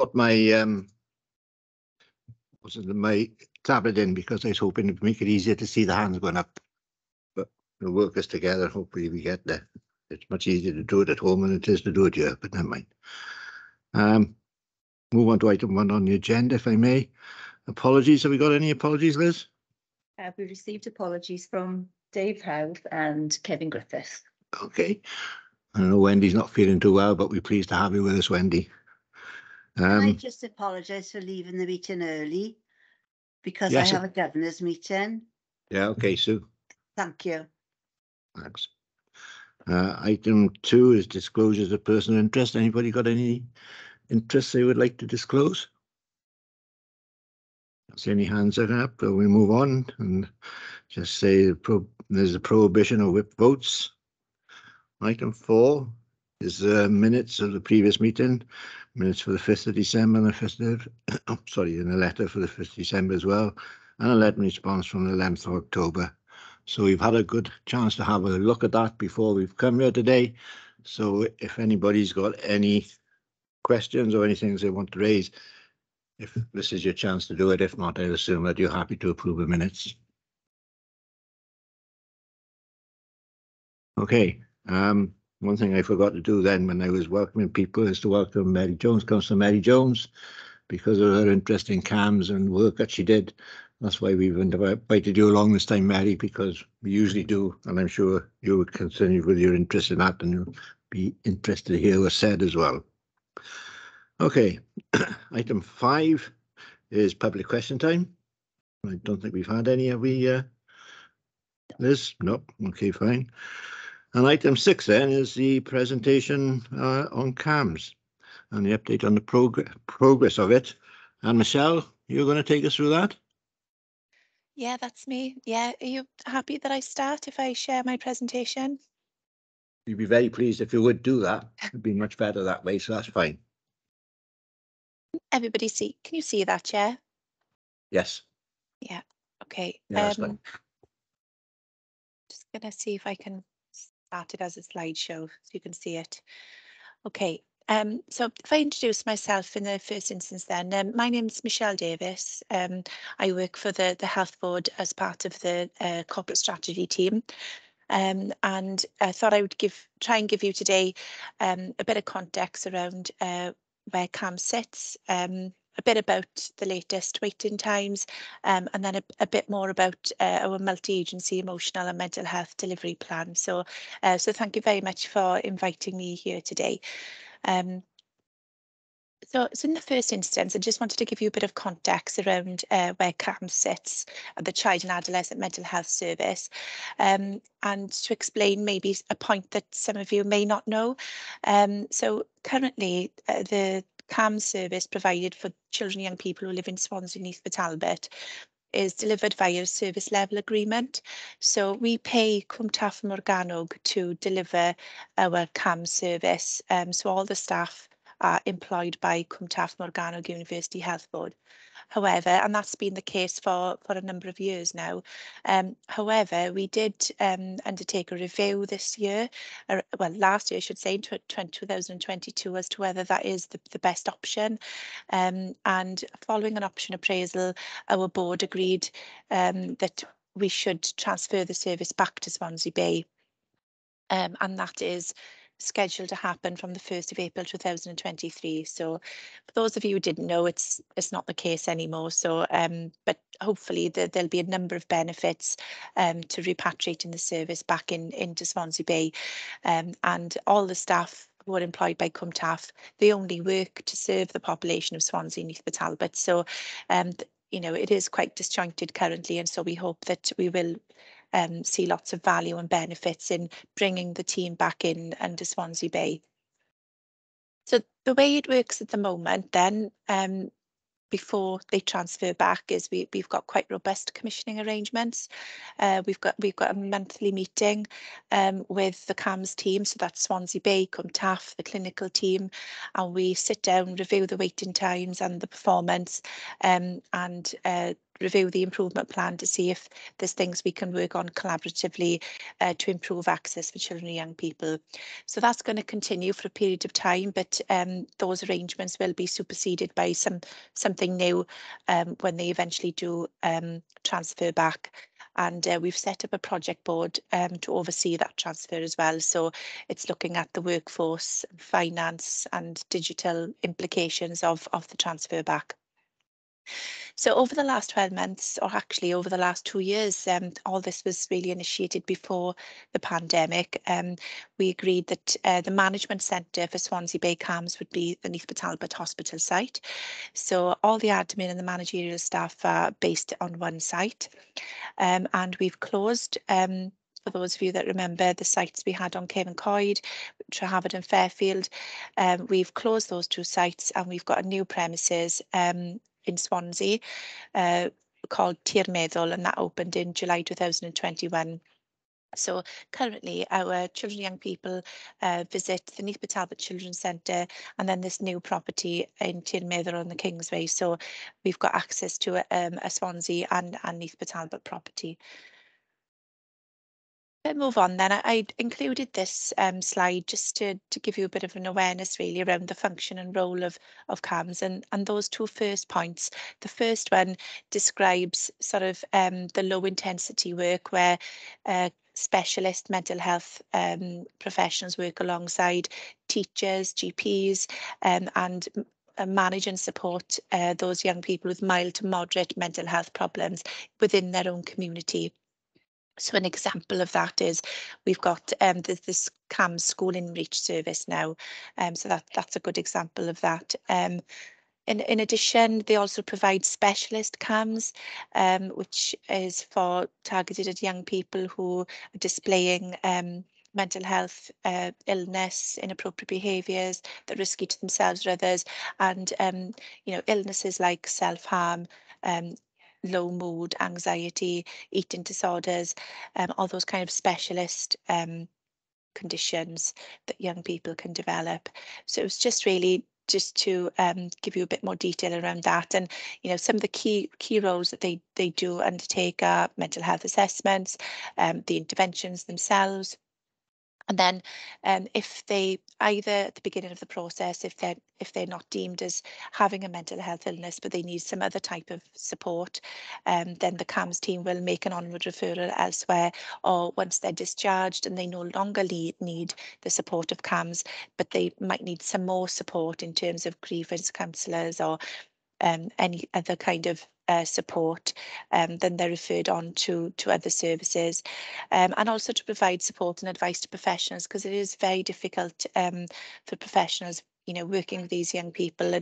put my my tablet in because I was hoping to make it easier to see the hands going up. But we'll work us together. Hopefully we get there. It's much easier to do it at home than it is to do it here, but never mind. Move on to item 1 on the agenda, if I may. Apologies. Have we got any apologies, Liz? We received apologies from Dave Howe and Kevin Griffith. Okay. I know Wendy's not feeling too well, but we're pleased to have you with us, Wendy. I just apologise for leaving the meeting early because I have a governor's meeting. Yeah, okay, Sue. Thank you. Thanks. Item 2 is disclosures of personal interest. Anybody got any interests they would like to disclose? See any hands are up, so we move on and just say there's a prohibition of whip votes. Item 4 is minutes of the previous meeting, minutes for the 5th of December and the 5th of, sorry, and a letter for the 5th of December as well, and a letter in response from the 11th of October. So we've had a good chance to have a look at that before we've come here today. So if anybody's got any questions or anything they want to raise, if this is your chance to do it. If not, I assume that you're happy to approve the minutes. Okay. One thing I forgot to do then when I was welcoming people is to welcome Mary Jones, Councillor Mary Jones, because of her interest in CAMS and work that she did. That's why we've invited you along this time, Mary, because we usually do, and I'm sure you would continue with your interest in that, and you'll be interested to hear what's said as well. Okay, item 5 is public question time. I don't think we've had any, have we, Liz? No, okay, fine. And item 6 then is the presentation on CAMS and the update on the progress of it. And Michelle, you're going to take us through that? Yeah, that's me. Yeah, are you happy that I start if I share my presentation? You'd be very pleased if you would do that. It'd be much better that way, so that's fine. Everybody can you see that, yeah? Yes. Yeah, okay. Yeah, that's fine. Just gonna see if I can start it as a slideshow so you can see it. Okay. So if I introduce myself in the first instance then, my name's Michelle Davis. I work for the Health Board as part of the corporate strategy team. And I thought I would try and give you today a bit of context around where CAMS sits, a bit about the latest waiting times, and then a bit more about our multi-agency emotional and mental health delivery plan. So thank you very much for inviting me here today. So in the first instance, I just wanted to give you a bit of context around where CAMS sits at the Child and Adolescent Mental Health Service, and to explain maybe a point that some of you may not know. So currently, the CAMS service provided for children and young people who live in Swansea and Neath Talbot is delivered via a service level agreement. So we pay Cwmtaf Morgannwg to deliver our CAMS service. So all the staff are employed by Cwmtaf Morgannwg University Health Board. However, and that's been the case for a number of years now. However, we did undertake a review this year, well, last year, I should say, in 2022, as to whether that is the best option. And following an option appraisal, our board agreed that we should transfer the service back to Swansea Bay. And that is scheduled to happen from the 1st of April 2023. So for those of you who didn't know, it's not the case anymore. So but hopefully there'll be a number of benefits to repatriating the service back into Swansea Bay, and all the staff who are employed by Cwmtaf, they only work to serve the population of Swansea and Neath Talbot. So you know, it is quite disjointed currently, and so we hope that we will see lots of value and benefits in bringing the team back in under Swansea Bay. So the way it works at the moment then, before they transfer back, is we've got quite robust commissioning arrangements. We've got a monthly meeting with the CAMS team, so that's Swansea Bay, Cwmtaf, the clinical team, and we sit down, review the waiting times and the performance, and review the improvement plan to see if there's things we can work on collaboratively to improve access for children and young people. So that's going to continue for a period of time, but those arrangements will be superseded by something new when they eventually do transfer back. And we've set up a project board to oversee that transfer as well. So it's looking at the workforce, finance and digital implications of the transfer back. So over the last 12 months, or actually over the last 2 years, all this was really initiated before the pandemic. We agreed that the management centre for Swansea Bay CAMHS would be the Neath Talbot Hospital site. So all the admin and the managerial staff are based on one site. And we've closed, for those of you that remember, the sites we had on Cavan Coed, Treharvard and Fairfield. We've closed those 2 sites and we've got a new premises in Swansea called Tir Meddwl, and that opened in July 2021. So currently our children and young people visit the Neath Talbot Children's Centre and then this new property in Tir Meddwl on the Kingsway. So we've got access to a Swansea and Neath Talbot property. Let's move on then. I included this slide just to give you a bit of an awareness really around the function and role of CAMHS, and those 2 first points. The first one describes sort of the low intensity work where specialist mental health professionals work alongside teachers, GPs, and manage and support those young people with mild to moderate mental health problems within their own community. So an example of that is we've got this CAMHS School in Reach service now. So that's a good example of that. In addition, they also provide specialist CAMHS, which is for targeted at young people who are displaying mental health illness, inappropriate behaviours that are risky to themselves or others, and you know, illnesses like self-harm, low mood, anxiety, eating disorders, all those kind of specialist conditions that young people can develop. So it was just really just to give you a bit more detail around that. And you know, some of the key roles that they do undertake are mental health assessments, the interventions themselves. And then if they either at the beginning of the process, if they're not deemed as having a mental health illness, but they need some other type of support, then the CAMHS team will make an onward referral elsewhere, or once they're discharged and they no longer need the support of CAMHS, but they might need some more support in terms of grievance counsellors or any other kind of support, then they're referred on to other services, and also to provide support and advice to professionals, because it is very difficult for professionals, you know, working with these young people,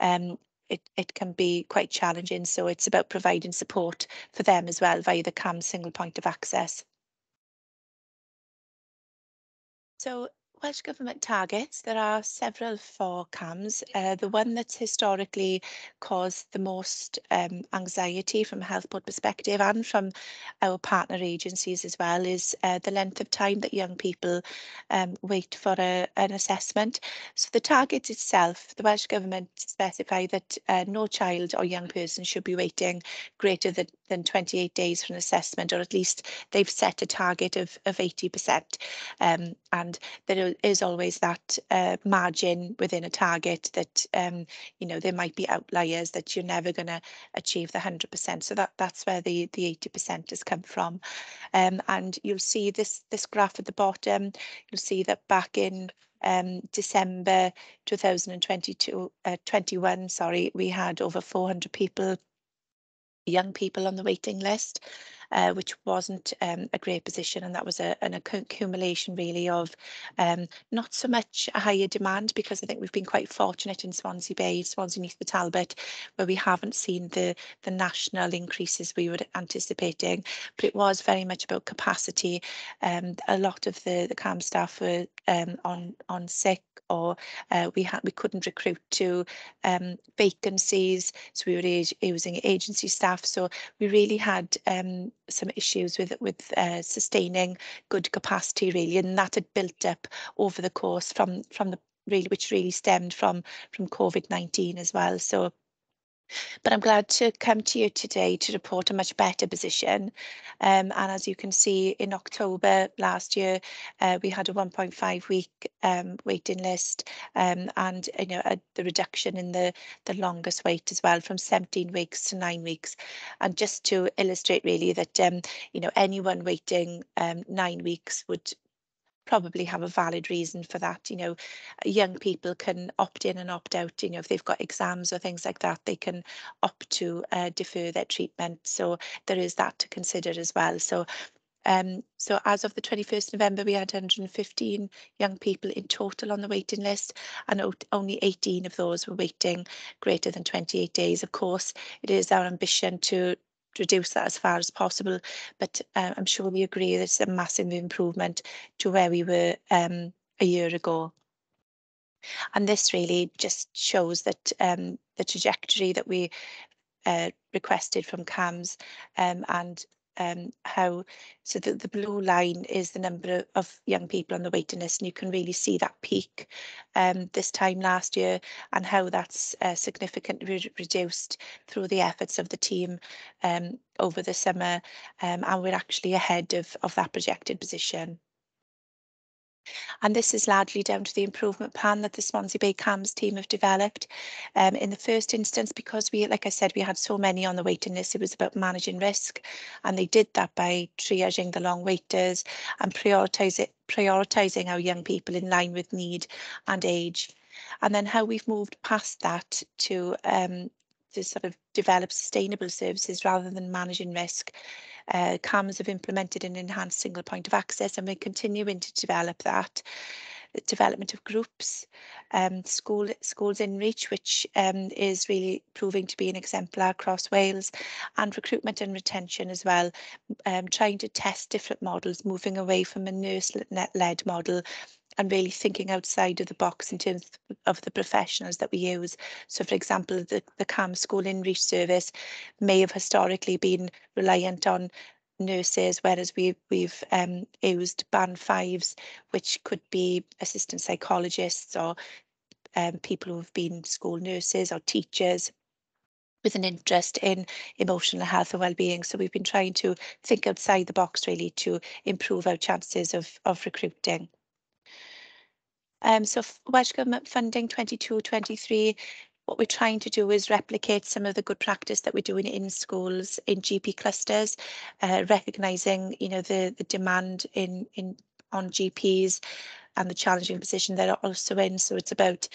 and it can be quite challenging. So it's about providing support for them as well via the CAMHS single point of access. So Welsh Government targets, there are several for CAMHS. The one that's historically caused the most anxiety from a health board perspective and from our partner agencies as well is the length of time that young people wait for an assessment. So the target itself, the Welsh Government specify that no child or young person should be waiting greater than 28 days for an assessment, or at least they've set a target of 80%. And there is always that margin within a target that you know, there might be outliers that you're never going to achieve the 100%. So that's where the 80% has come from. And you'll see this graph at the bottom. You'll see that back in December 2021, sorry, we had over 400 people, young people on the waiting list, which wasn't a great position, and that was an accumulation really of not so much a higher demand, because I think we've been quite fortunate in Swansea Bay, Swansea Neath Talbot, where we haven't seen the national increases we were anticipating, but it was very much about capacity. A lot of the CAMHS staff were on sick, or we couldn't recruit to vacancies, so we were using agency staff. So we really had some issues with sustaining good capacity really, and that had built up over the course from the which really stemmed from COVID-19 as well. So But I'm glad to come to you today to report a much better position. And as you can see, in October last year, we had a 1.5 week waiting list, and the reduction in the longest wait as well, from 17 weeks to 9 weeks. And just to illustrate really that anyone waiting 9 weeks would probably have a valid reason for that. Young people can opt in and opt out. If they've got exams or things like that, they can opt to defer their treatment. So there is that to consider as well. So as of the 21st November, we had 115 young people in total on the waiting list, and only 18 of those were waiting greater than 28 days. Of course, it is our ambition to reduce that as far as possible, but I'm sure we agree that it's a massive improvement to where we were a year ago. And this really just shows that the trajectory that we requested from CAMS, and how, so the blue line is the number of young people on the waiting list, and you can really see that peak this time last year, and how that's significantly reduced through the efforts of the team over the summer, and we're actually ahead of that projected position. And this is largely down to the improvement plan that the Swansea Bay CAMS team have developed. In the first instance, because like I said, we had so many on the waiting list, it was about managing risk, and they did that by triaging the long waiters and prioritising our young people in line with need and age. And then how we've moved past that to sort of develop sustainable services rather than managing risk. CAMS have implemented an enhanced single point of access, and we're continuing to develop that. The development of groups, schools in reach, which is really proving to be an exemplar across Wales, and recruitment and retention as well, trying to test different models, moving away from a nurse-led model and really thinking outside of the box in terms of the professionals that we use. So, for example, the CAMS School in Reach service may have historically been reliant on nurses, whereas we've used band 5s, which could be assistant psychologists or people who have been school nurses or teachers with an interest in emotional health and well-being. So we've been trying to think outside the box really to improve our chances of recruiting. So Welsh Government funding 22-23, what we're trying to do is replicate some of the good practice that we're doing in schools, in GP clusters, recognising the demand on GPs and the challenging position they're also in. So it's about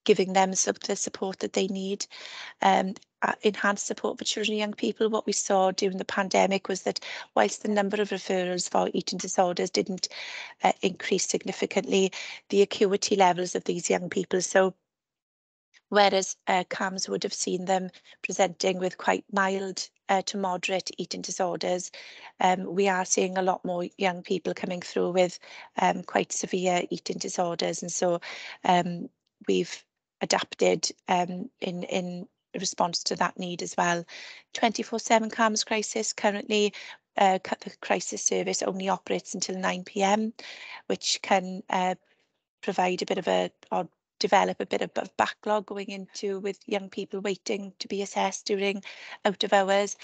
giving them the support that they need. Enhanced support for children and young people. What we saw during the pandemic was that whilst the number of referrals for eating disorders didn't increase significantly, the acuity levels of these young people, so whereas CAMS would have seen them presenting with quite mild to moderate eating disorders, we are seeing a lot more young people coming through with quite severe eating disorders, and so we've adapted in response to that need as well. 24/7 CAMS crisis currently, the crisis service only operates until 9 p.m, which can provide a bit of or develop a bit of backlog going into with young people waiting to be assessed during out of hours.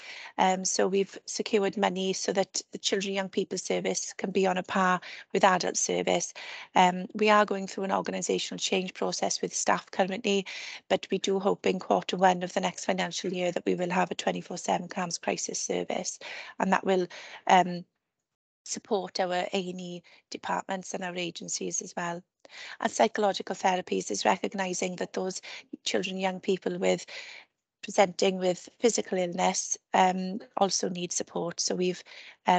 So we've secured money so that the children and young people service can be on a par with adult service. We are going through an organisational change process with staff currently, but we do hope in Q1 of the next financial year that we will have a 24/7 CAMS crisis service, and that will support our A&E departments and our agencies as well. And psychological therapies is recognising that those children and young people presenting with physical illness also need support. So we've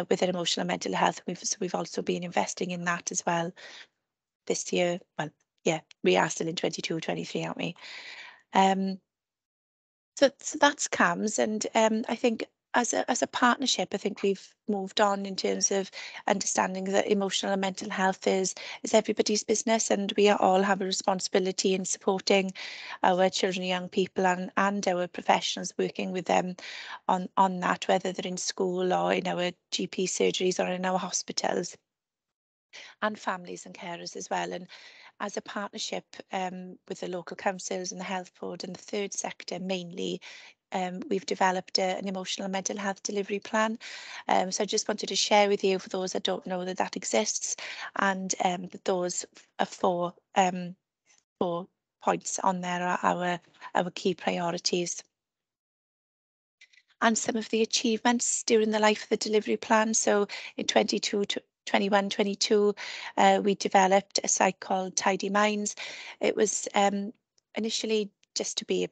with their emotional and mental health, we've also been investing in that as well this year. Well, yeah, we are still in 22-23, aren't we? So that's CAMS, and I think as a partnership, I think we've moved on in terms of understanding that emotional and mental health is everybody's business, and we all have a responsibility in supporting our children and young people and our professionals working with them on that, whether they're in school or in our GP surgeries or in our hospitals, and families and carers as well. And as a partnership with the local councils and the health board and the third sector mainly, we've developed an emotional and mental health delivery plan. So I just wanted to share with you, for those that don't know, that that exists, and that those are four points on there are our key priorities. And some of the achievements during the life of the delivery plan. So in 21-22, we developed a site called Tidy Minds. It was initially just to be,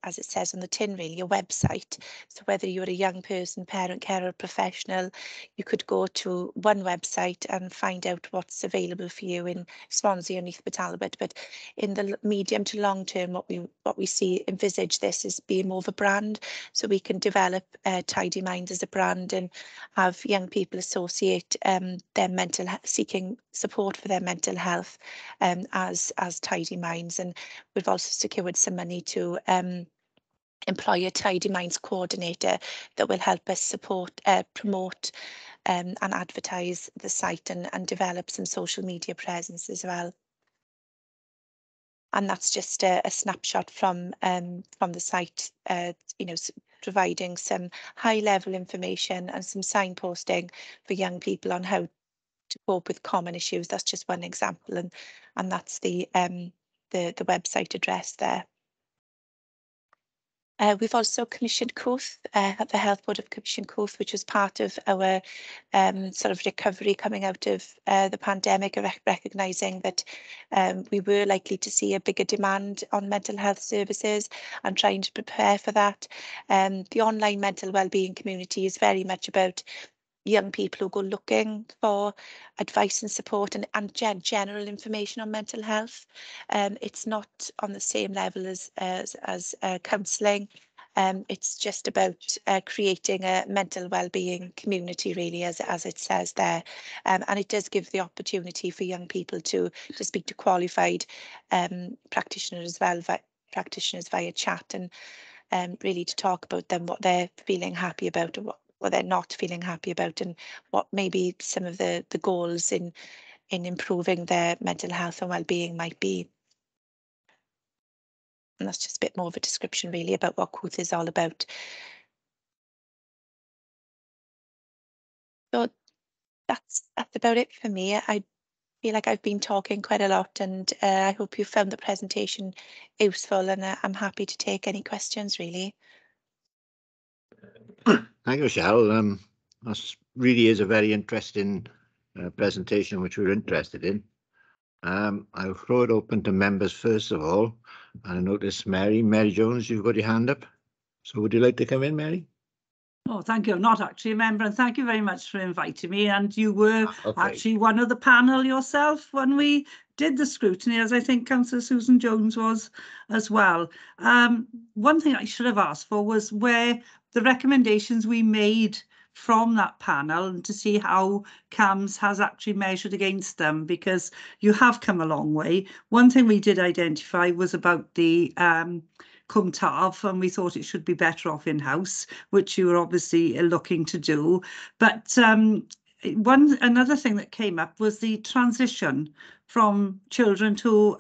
as it says on the tin, really, a website. So whether you're a young person, parent, carer, professional, you could go to one website and find out what's available for you in Swansea or Neath Talbot. But in the medium to long term, what we see envisage this is being more of a brand. So we can develop Tidy Minds as a brand and have young people associate their mental seeking support for their mental health as Tidy Minds. And we've also secured some money to employ a Tidy Minds coordinator that will help us support, promote and advertise the site and develop some social media presence as well. And that's just a snapshot from the site, you know, providing some high-level information and some signposting for young people on how to cope with common issues. That's just one example, and that's the website address there. We've also commissioned Cwth, the Health Board have commissioned Cwth, which was part of our sort of recovery coming out of the pandemic, recognising that we were likely to see a bigger demand on mental health services and trying to prepare for that. The online mental wellbeing community is very much about young people who go looking for advice and support and general information on mental health. It's not on the same level as counselling. It's just about creating a mental wellbeing community, really, as it says there. And it does give the opportunity for young people to speak to qualified practitioners as well, practitioners via chat, and really to talk about them, what they're feeling happy about and what they're not feeling happy about, and what maybe some of the goals in improving their mental health and well-being might be. And that's just a bit more of a description really about what Cwth is all about. So that's about it for me. I feel like I've been talking quite a lot, and I hope you found the presentation useful, and I'm happy to take any questions really. Thank you, Michelle. That really is a very interesting presentation, which we're interested in. I'll throw it open to members first of all. And I notice Mary Jones, you've got your hand up. So would you like to come in, Mary? Oh, thank you. I'm not actually a member, and thank you very much for inviting me. And you were actually one of the panel yourself when we did the scrutiny, as I think Councillor Susan Jones was as well. One thing I should have asked for was where the recommendations we made from that panel, and to see how CAMHS has actually measured against them, because you have come a long way. One thing we did identify was about the Cwm Taf, and we thought it should be better off in-house, which you were obviously looking to do. But another thing that came up was the transition from children to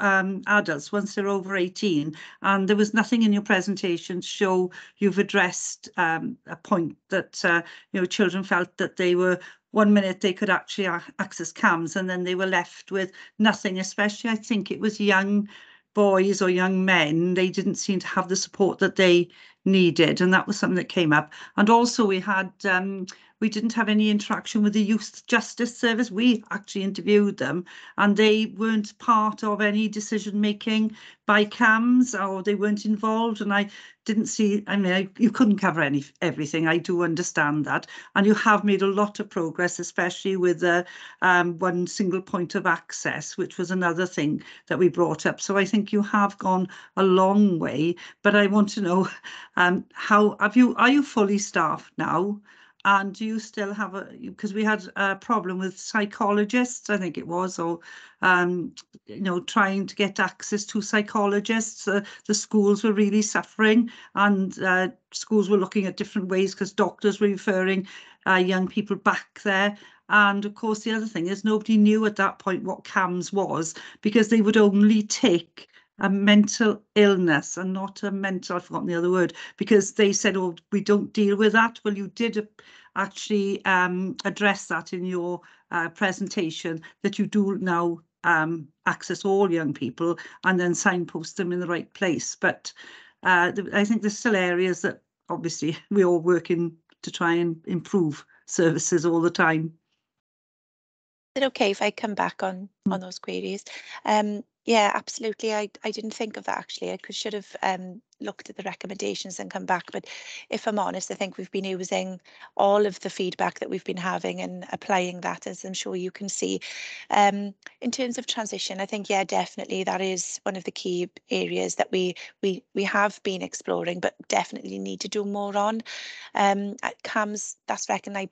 adults once they're over 18, and there was nothing in your presentation to show you've addressed a point that you know, children felt that they were, one minute they could actually access CAMHS and then they were left with nothing, especially I think it was young boys or young men. They didn't seem to have the support that they needed, and that was something that came up. And also we had we didn't have any interaction with the Youth Justice Service. We actually interviewed them, and they weren't part of any decision making by CAMHS, or they weren't involved. And I didn't see, I mean, you couldn't cover everything. I do understand that, and you have made a lot of progress, especially with the one single point of access, which was another thing that we brought up. So I think you have gone a long way. But I want to know, how are you fully staffed now? And do you still have because we had a problem with psychologists, I think it was, or, you know, trying to get access to psychologists. The schools were really suffering, and schools were looking at different ways because doctors were referring young people back there. And of course, the other thing is nobody knew at that point what CAMHS was, because they would only take a mental illness and not a mental, I've forgotten the other word, because they said, oh, we don't deal with that. Well, you did actually address that in your presentation, that you do now access all young people and then signpost them in the right place. But I think there's still areas that obviously we're all working to try and improve services all the time. Is it okay if I come back on those queries? Yeah, absolutely. I didn't think of that actually. I should have looked at the recommendations and come back. But if I'm honest, I think we've been using all of the feedback that we've been having and applying that, as I'm sure you can see. In terms of transition, I think, yeah, definitely that is one of the key areas that we have been exploring, but definitely need to do more on. CAMHS, that's recognised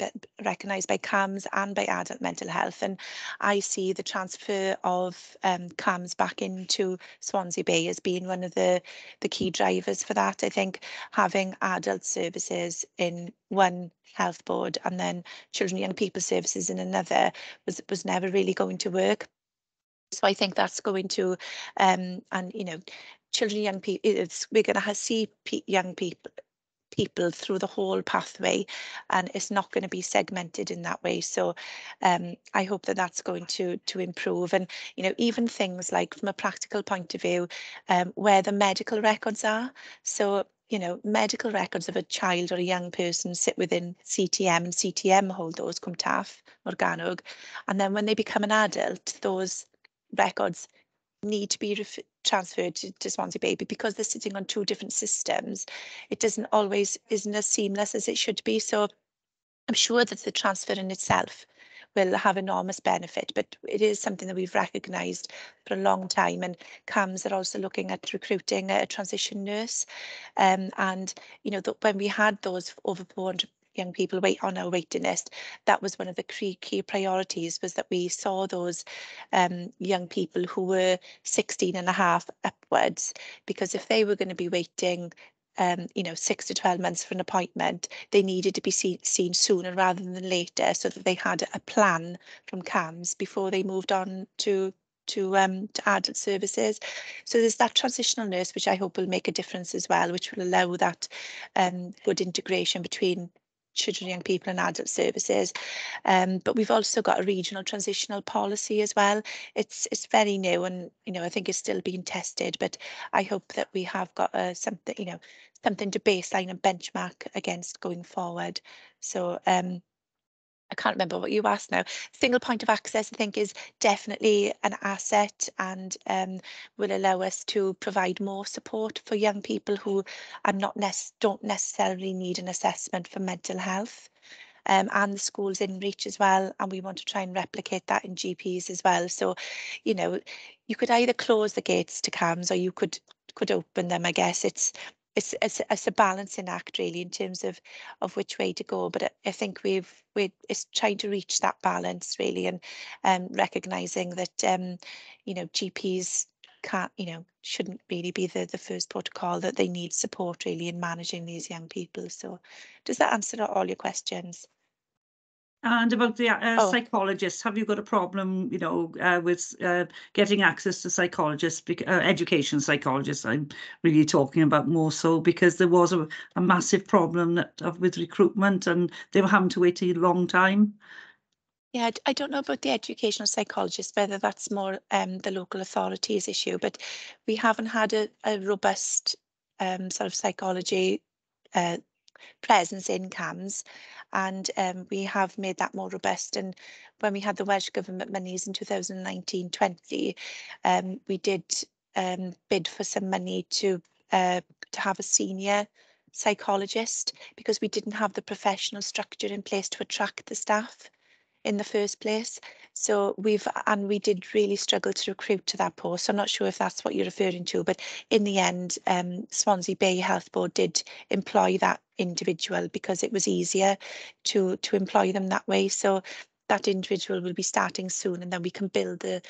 by CAMHS and by Adult Mental Health, and I see the transfer of CAMHS back into Swansea Bay as being one of the key drivers for that. I think having adult services in one health board and then children and young people services in another was never really going to work. So I think that's going to, and you know, children and young people, we're going to see young people through the whole pathway, and it's not going to be segmented in that way. So I hope that that's going to improve. And you know, even things like from a practical point of view, where the medical records are. So you know, medical records of a child or a young person sit within CTM, and CTM hold those Cwmtaf, Morgannwg, and then when they become an adult, those records need to be transferred to Swansea Bay, because they're sitting on two different systems. It isn't as seamless as it should be. So I'm sure that the transfer in itself will have enormous benefit, but it is something that we've recognised for a long time. And CAMHS are also looking at recruiting a transition nurse. And you know, when we had those over 400 young people on our waiting list, that was one of the key priorities, was that we saw those young people who were 16 and a half upwards, because if they were going to be waiting you know, 6 to 12 months for an appointment, they needed to be seen sooner rather than later, so that they had a plan from CAMHS before they moved on to adult services. So there's that transitional nurse, which I hope will make a difference as well, which will allow that good integration between children, young people and adult services. But we've also got a regional transitional policy as well. It's very new, and you know, I think it's still being tested, but I hope that we have got something, you know, something to baseline and benchmark against going forward. So I can't remember what you asked now. Single point of access, I think, is definitely an asset, and will allow us to provide more support for young people who are don't necessarily need an assessment for mental health. And the schools in reach as well, and we want to try and replicate that in GPs as well. So, you know, you could either close the gates to CAMHS or you could open them. I guess it's a balancing act really, in terms of which way to go. But I think it's trying to reach that balance really, and recognizing that you know, GPs can't, you know, shouldn't really be the first protocol, that they need support really in managing these young people. So does that answer all your questions? And about the psychologists, have you got a problem, you know, with getting access to psychologists, education psychologists? I'm really talking about more so, because there was a massive problem with recruitment, and they were having to wait a long time. Yeah, I don't know about the educational psychologists, whether that's more the local authorities issue, but we haven't had a robust sort of psychology presence in CAMHS, and we have made that more robust. And when we had the Welsh Government monies in 2019-20, we did bid for some money to have a senior psychologist, because we didn't have the professional structure in place to attract the staff in the first place. So we did really struggle to recruit to that post. So I'm not sure if that's what you're referring to, but in the end, Swansea Bay Health Board did employ that individual, because it was easier to employ them that way. So that individual will be starting soon, and then we can build the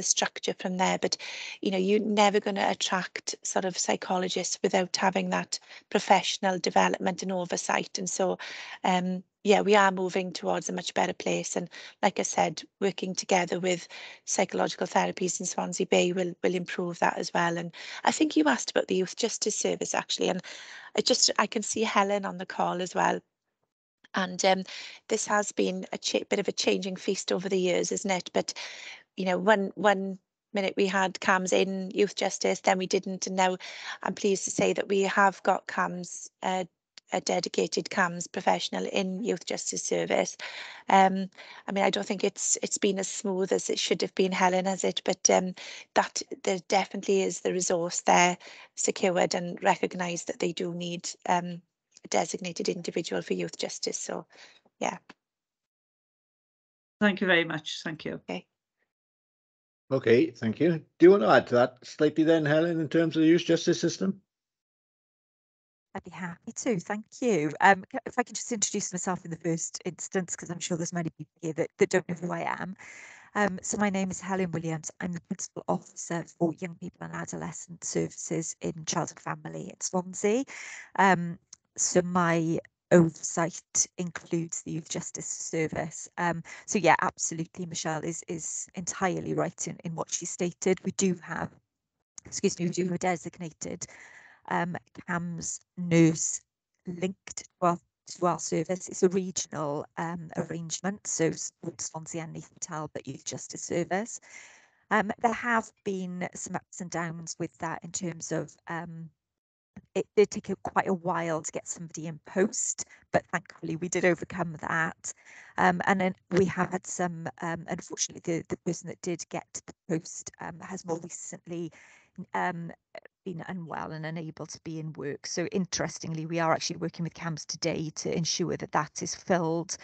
structure from there. But you know, you're never going to attract sort of psychologists without having that professional development and oversight. And so yeah, we are moving towards a much better place. And like I said, working together with psychological therapies in Swansea Bay will improve that as well. And I think you asked about the Youth Justice Service actually, and I can see Helen on the call as well. And this has been a bit of a changing feast over the years, isn't it? But you know, one minute we had CAMS in Youth Justice, then we didn't, and now I'm pleased to say that we have got CAMS, a dedicated CAMS professional in Youth Justice Service. I mean, I don't think it's been as smooth as it should have been, Helen, has it? But that there definitely is the resource there secured and recognised that they do need a designated individual for youth justice. So, yeah. Thank you very much. Thank you. Okay. Okay, thank you. Do you want to add to that slightly then, Helen, in terms of the youth justice system? I'd be happy to, thank you. If I can just introduce myself in the first instance, because I'm sure there's many people here that don't know who I am. So my name is Helen Williams. I'm the Principal Officer for Young People and Adolescent Services in Child and Family at Swansea. So my oversight includes the Youth Justice Service. So yeah, absolutely, Michelle is entirely right in what she stated. We do have, we do have a designated CAMS nurse linked to our service. It's a regional arrangement, so Swansea and Neath, but Youth Justice Service. There have been some ups and downs with that in terms of it did take quite a while to get somebody in post, but thankfully we did overcome that. And then we have had some, unfortunately, the person that did get the post has more recently been unwell and unable to be in work. So interestingly, we are actually working with CAMS today to ensure that that is filled,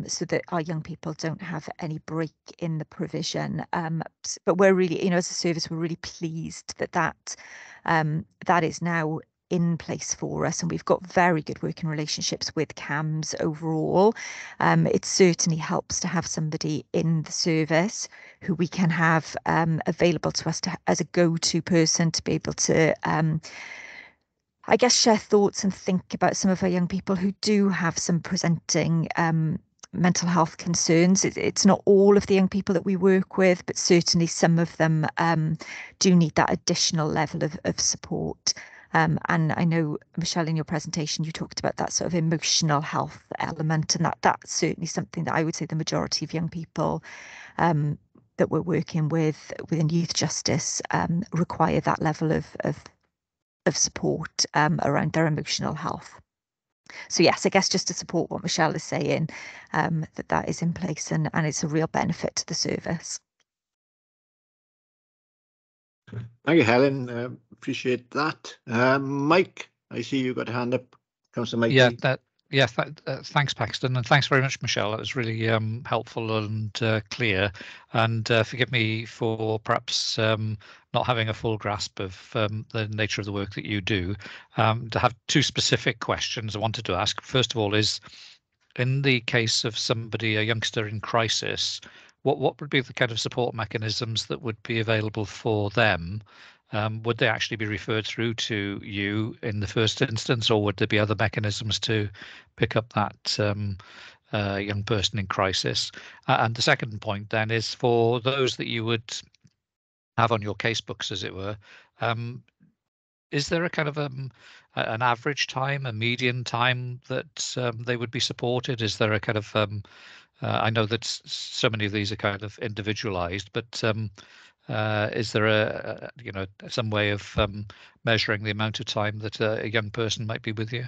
so that our young people don't have any break in the provision. But we're really, as a service, we're really pleased that that is now in place for us, and we've got very good working relationships with CAMS overall. It certainly helps to have somebody in the service who we can have available to us as a go-to person to be able to I guess share thoughts and think about some of our young people who do have some presenting mental health concerns. It's not all of the young people that we work with, but certainly some of them do need that additional level of support. And I know, Michelle, in your presentation, you talked about that sort of emotional health element, and that's certainly something that I would say the majority of young people that we're working with within youth justice require that level of support around their emotional health. So yes, I guess just to support what Michelle is saying, that is in place and it's a real benefit to the service. Thank you, Helen. Appreciate that. Mike, I see you got a hand up. Comes to Mike. Yeah, thanks, Paxton, and thanks very much, Michelle. That was really helpful and clear. And forgive me for perhaps not having a full grasp of the nature of the work that you do. To have two specific questions I wanted to ask. First of all is, in the case of somebody, a youngster in crisis, what would be the kind of support mechanisms that would be available for them? Would they actually be referred through to you in the first instance, or would there be other mechanisms to pick up that young person in crisis? And the second point then is, for those that you would have on your case books, as it were, is there a kind of an average time, a median time that they would be supported? Is there a kind of I know that so many of these are kind of individualized, but is there some way of measuring the amount of time that a young person might be with you?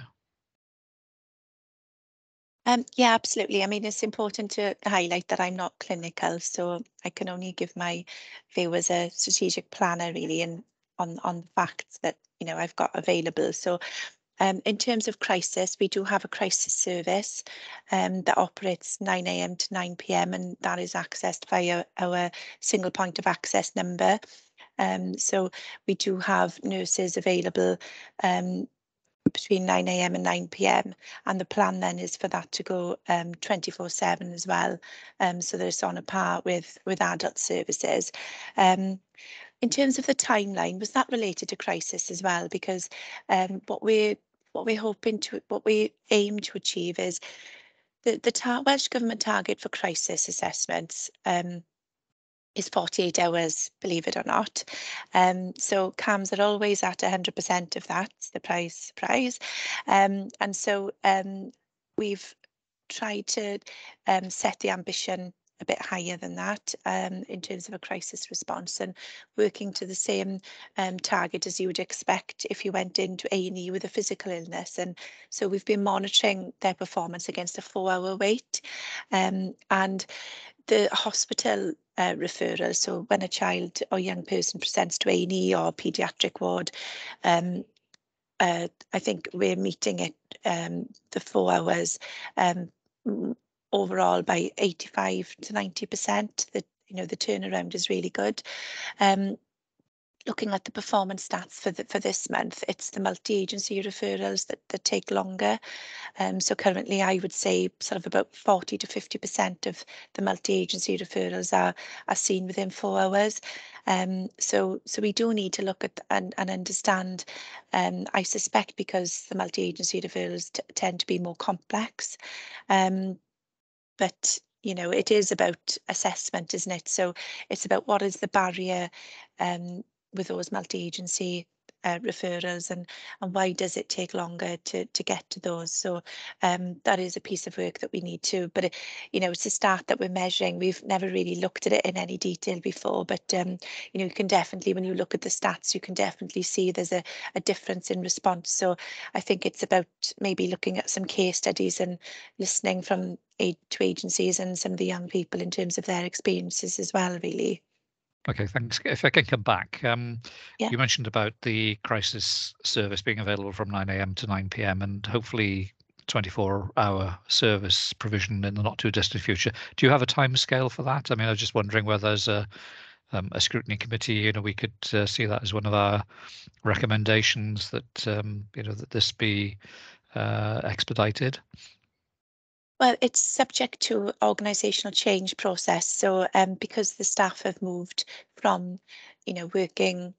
Yeah, absolutely. I mean, it's important to highlight that I'm not clinical, so I can only give my view as a strategic planner, really, and on the facts that I've got available. So in terms of crisis, we do have a crisis service that operates 9 a.m. to 9 p.m. and that is accessed via our single point of access number. So we do have nurses available between 9 a.m. and 9 p.m. and the plan then is for that to go 24/7 as well, so that it's on a par with adult services. In terms of the timeline, was that related to crisis as well? Because what we aim to achieve is The Welsh Government target for crisis assessments is 48 hours, believe it or not. So CAMS are always at 100% of that, surprise. And so we've tried to set the ambition a bit higher than that in terms of a crisis response, and working to the same target as you would expect if you went into A&E with a physical illness. And so we've been monitoring their performance against a 4-hour wait, and the hospital referral. So when a child or young person presents to A&E or paediatric ward, I think we're meeting it the 4 hours overall by 85 to 90%. That, you know, the turnaround is really good. Looking at the performance stats for this month, it's the multi-agency referrals that take longer. So currently, I would say sort of about 40 to 50% of the multi-agency referrals are seen within 4 hours. So we do need to look at and understand. I suspect because the multi-agency referrals tend to be more complex. But you know, it is about assessment, isn't it? So it's about what is the barrier with those multi-agency referrals, and why does it take longer to get to those? So that is a piece of work that we need to, but you know, it's a start that we're measuring. We've never really looked at it in any detail before, but you know, you can definitely, when you look at the stats, you can definitely see there's a difference in response. So I think it's about maybe looking at some case studies and listening from to agencies and some of the young people in terms of their experiences as well, really. Okay, thanks. If I can come back, Yeah. You mentioned about the crisis service being available from 9 a.m. to 9 p.m. and hopefully 24-hour service provision in the not too distant future. Do you have a time scale for that? I mean, I was just wondering whether as a scrutiny committee, you know, we could see that as one of our recommendations that you know, that this be expedited. Well, it's subject to organisational change process. So because the staff have moved from, you know, working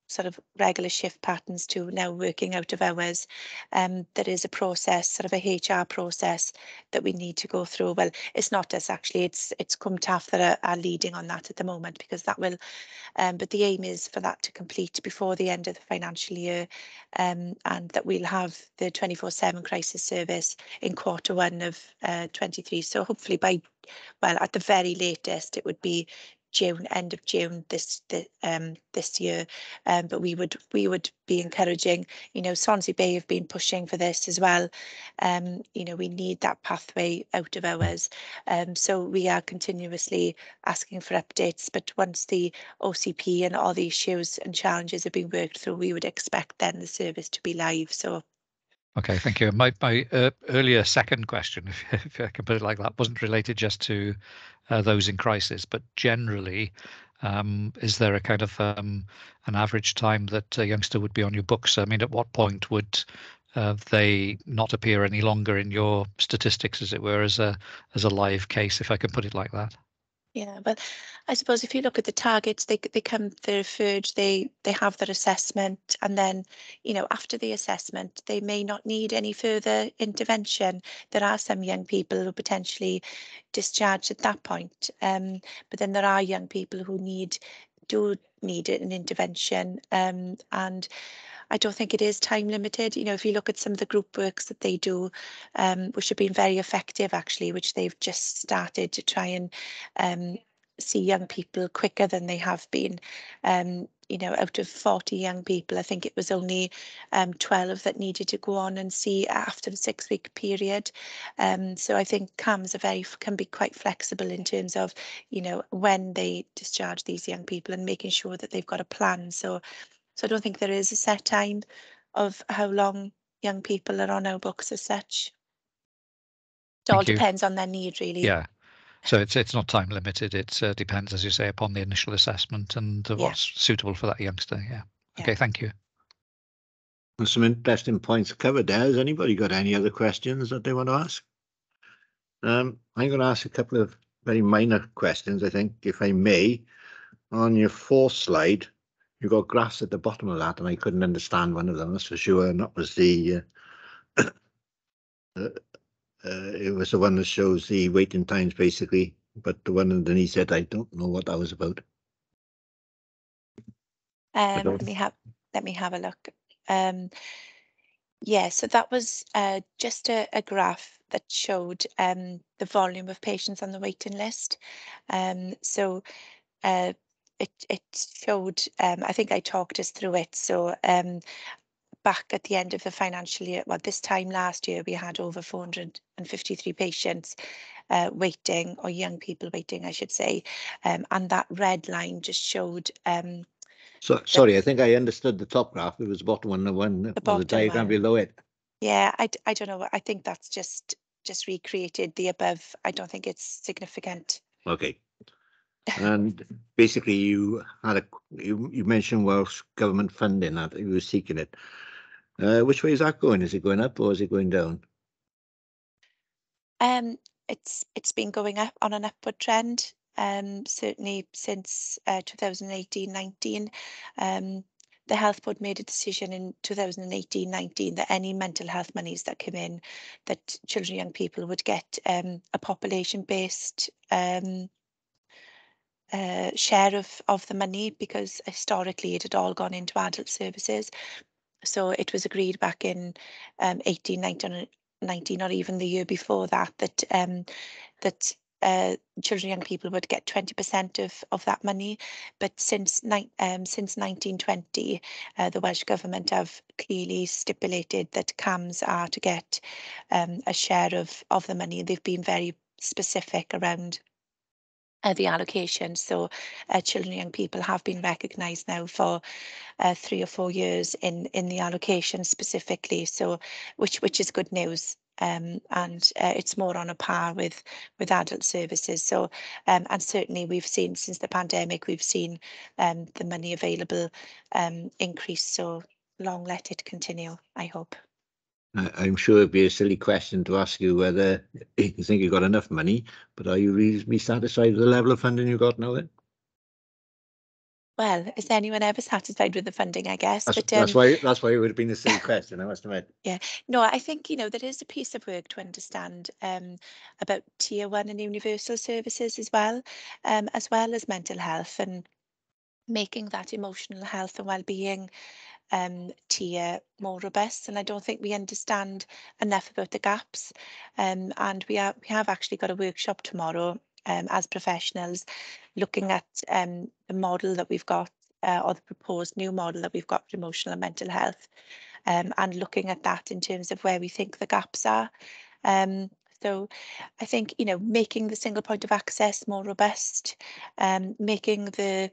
sort of regular shift patterns to now working out of hours, there is a process, sort of a HR process that we need to go through. Well, it's not us actually, it's CumTAF that are leading on that at the moment, because that will, but the aim is for that to complete before the end of the financial year, and that we'll have the 24/7 crisis service in Q1 of 23. So hopefully by, well, at the very latest, it would be June, end of June this year. But we would be encouraging, you know, Swansea Bay have been pushing for this as well. You know, we need that pathway out of hours. So we are continuously asking for updates, but once the OCP and all the issues and challenges have been worked through, we would expect then the service to be live. So. Okay, thank you. My earlier second question, if I can put it like that, wasn't related just to those in crisis, but generally, is there a kind of an average time that a youngster would be on your books? I mean, at what point would they not appear any longer in your statistics, as it were, as a live case, if I can put it like that? Yeah, but I suppose if you look at the targets, they come, they're referred, they have their assessment, and then, you know, after the assessment, they may not need any further intervention. There are some young people who potentially discharged at that point, but then there are young people who do need an intervention, and I don't think it is time limited. You know, if you look at some of the group works that they do, which have been very effective actually, which they've just started to try and see young people quicker than they have been. You know, out of 40 young people, I think it was only 12 that needed to go on and see after the 6-week period. So I think CAMS can be quite flexible in terms of, you know, when they discharge these young people and making sure that they've got a plan. So I don't think there is a set time of how long young people are on our books as such. It all depends on their need, really. Yeah. So it's not time limited. It depends, as you say, upon the initial assessment and what's suitable for that youngster. Yeah. Okay, thank you. There's some interesting points covered there. Has anybody got any other questions that they want to ask? I'm going to ask a couple of very minor questions, I think, if I may. On your 4th slide, you've got graphs at the bottom of that, and I couldn't understand one of them, that's for sure. And that was the it was the one that shows the waiting times basically, but the one underneath it, I don't know what that was about. Let me have a look. Yeah, so that was just a graph that showed the volume of patients on the waiting list. So it showed, I think I talked us through it. So back at the end of the financial year, well, this time last year, we had over 453 patients waiting, or young people waiting, I should say. And that red line just showed. So sorry, I think I understood the top graph. It was the bottom one, the diagram below it. Yeah, I don't know. I think that's just recreated the above. I don't think it's significant. Okay. And basically, you mentioned Welsh government funding that you were seeking it. Which way is that going? Is it going up or is it going down? It's been going up on an upward trend. Certainly since 2018-19. The Health Board made a decision in 2018-19 that any mental health monies that came in, that children and young people would get a population-based share of the money, because historically it had all gone into adult services. So it was agreed back in 18, 19, or even the year before that, that children and young people would get 20% of that money. But since 1920, the Welsh Government have clearly stipulated that CAMS are to get a share of the money. They've been very specific around the allocation. So children and young people have been recognised now for 3 or 4 years in the allocation specifically. So which is good news. And it's more on a par with adult services. So and certainly we've seen since the pandemic, we've seen the money available increase. So long let it continue, I hope. I'm sure it'd be a silly question to ask you whether you think you got enough money, but are you reasonably satisfied with the level of funding you got now then? Well, is anyone ever satisfied with the funding, I guess? That's why it would have been a silly question, I must admit. Yeah, no, I think, there is a piece of work to understand about Tier 1 and universal services as well as mental health, and making that emotional health and well-being tier more robust. And I don't think we understand enough about the gaps. And we have actually got a workshop tomorrow as professionals, looking at the model that we've got, or the proposed new model that we've got for emotional and mental health, and looking at that in terms of where we think the gaps are. So I think, making the single point of access more robust, making the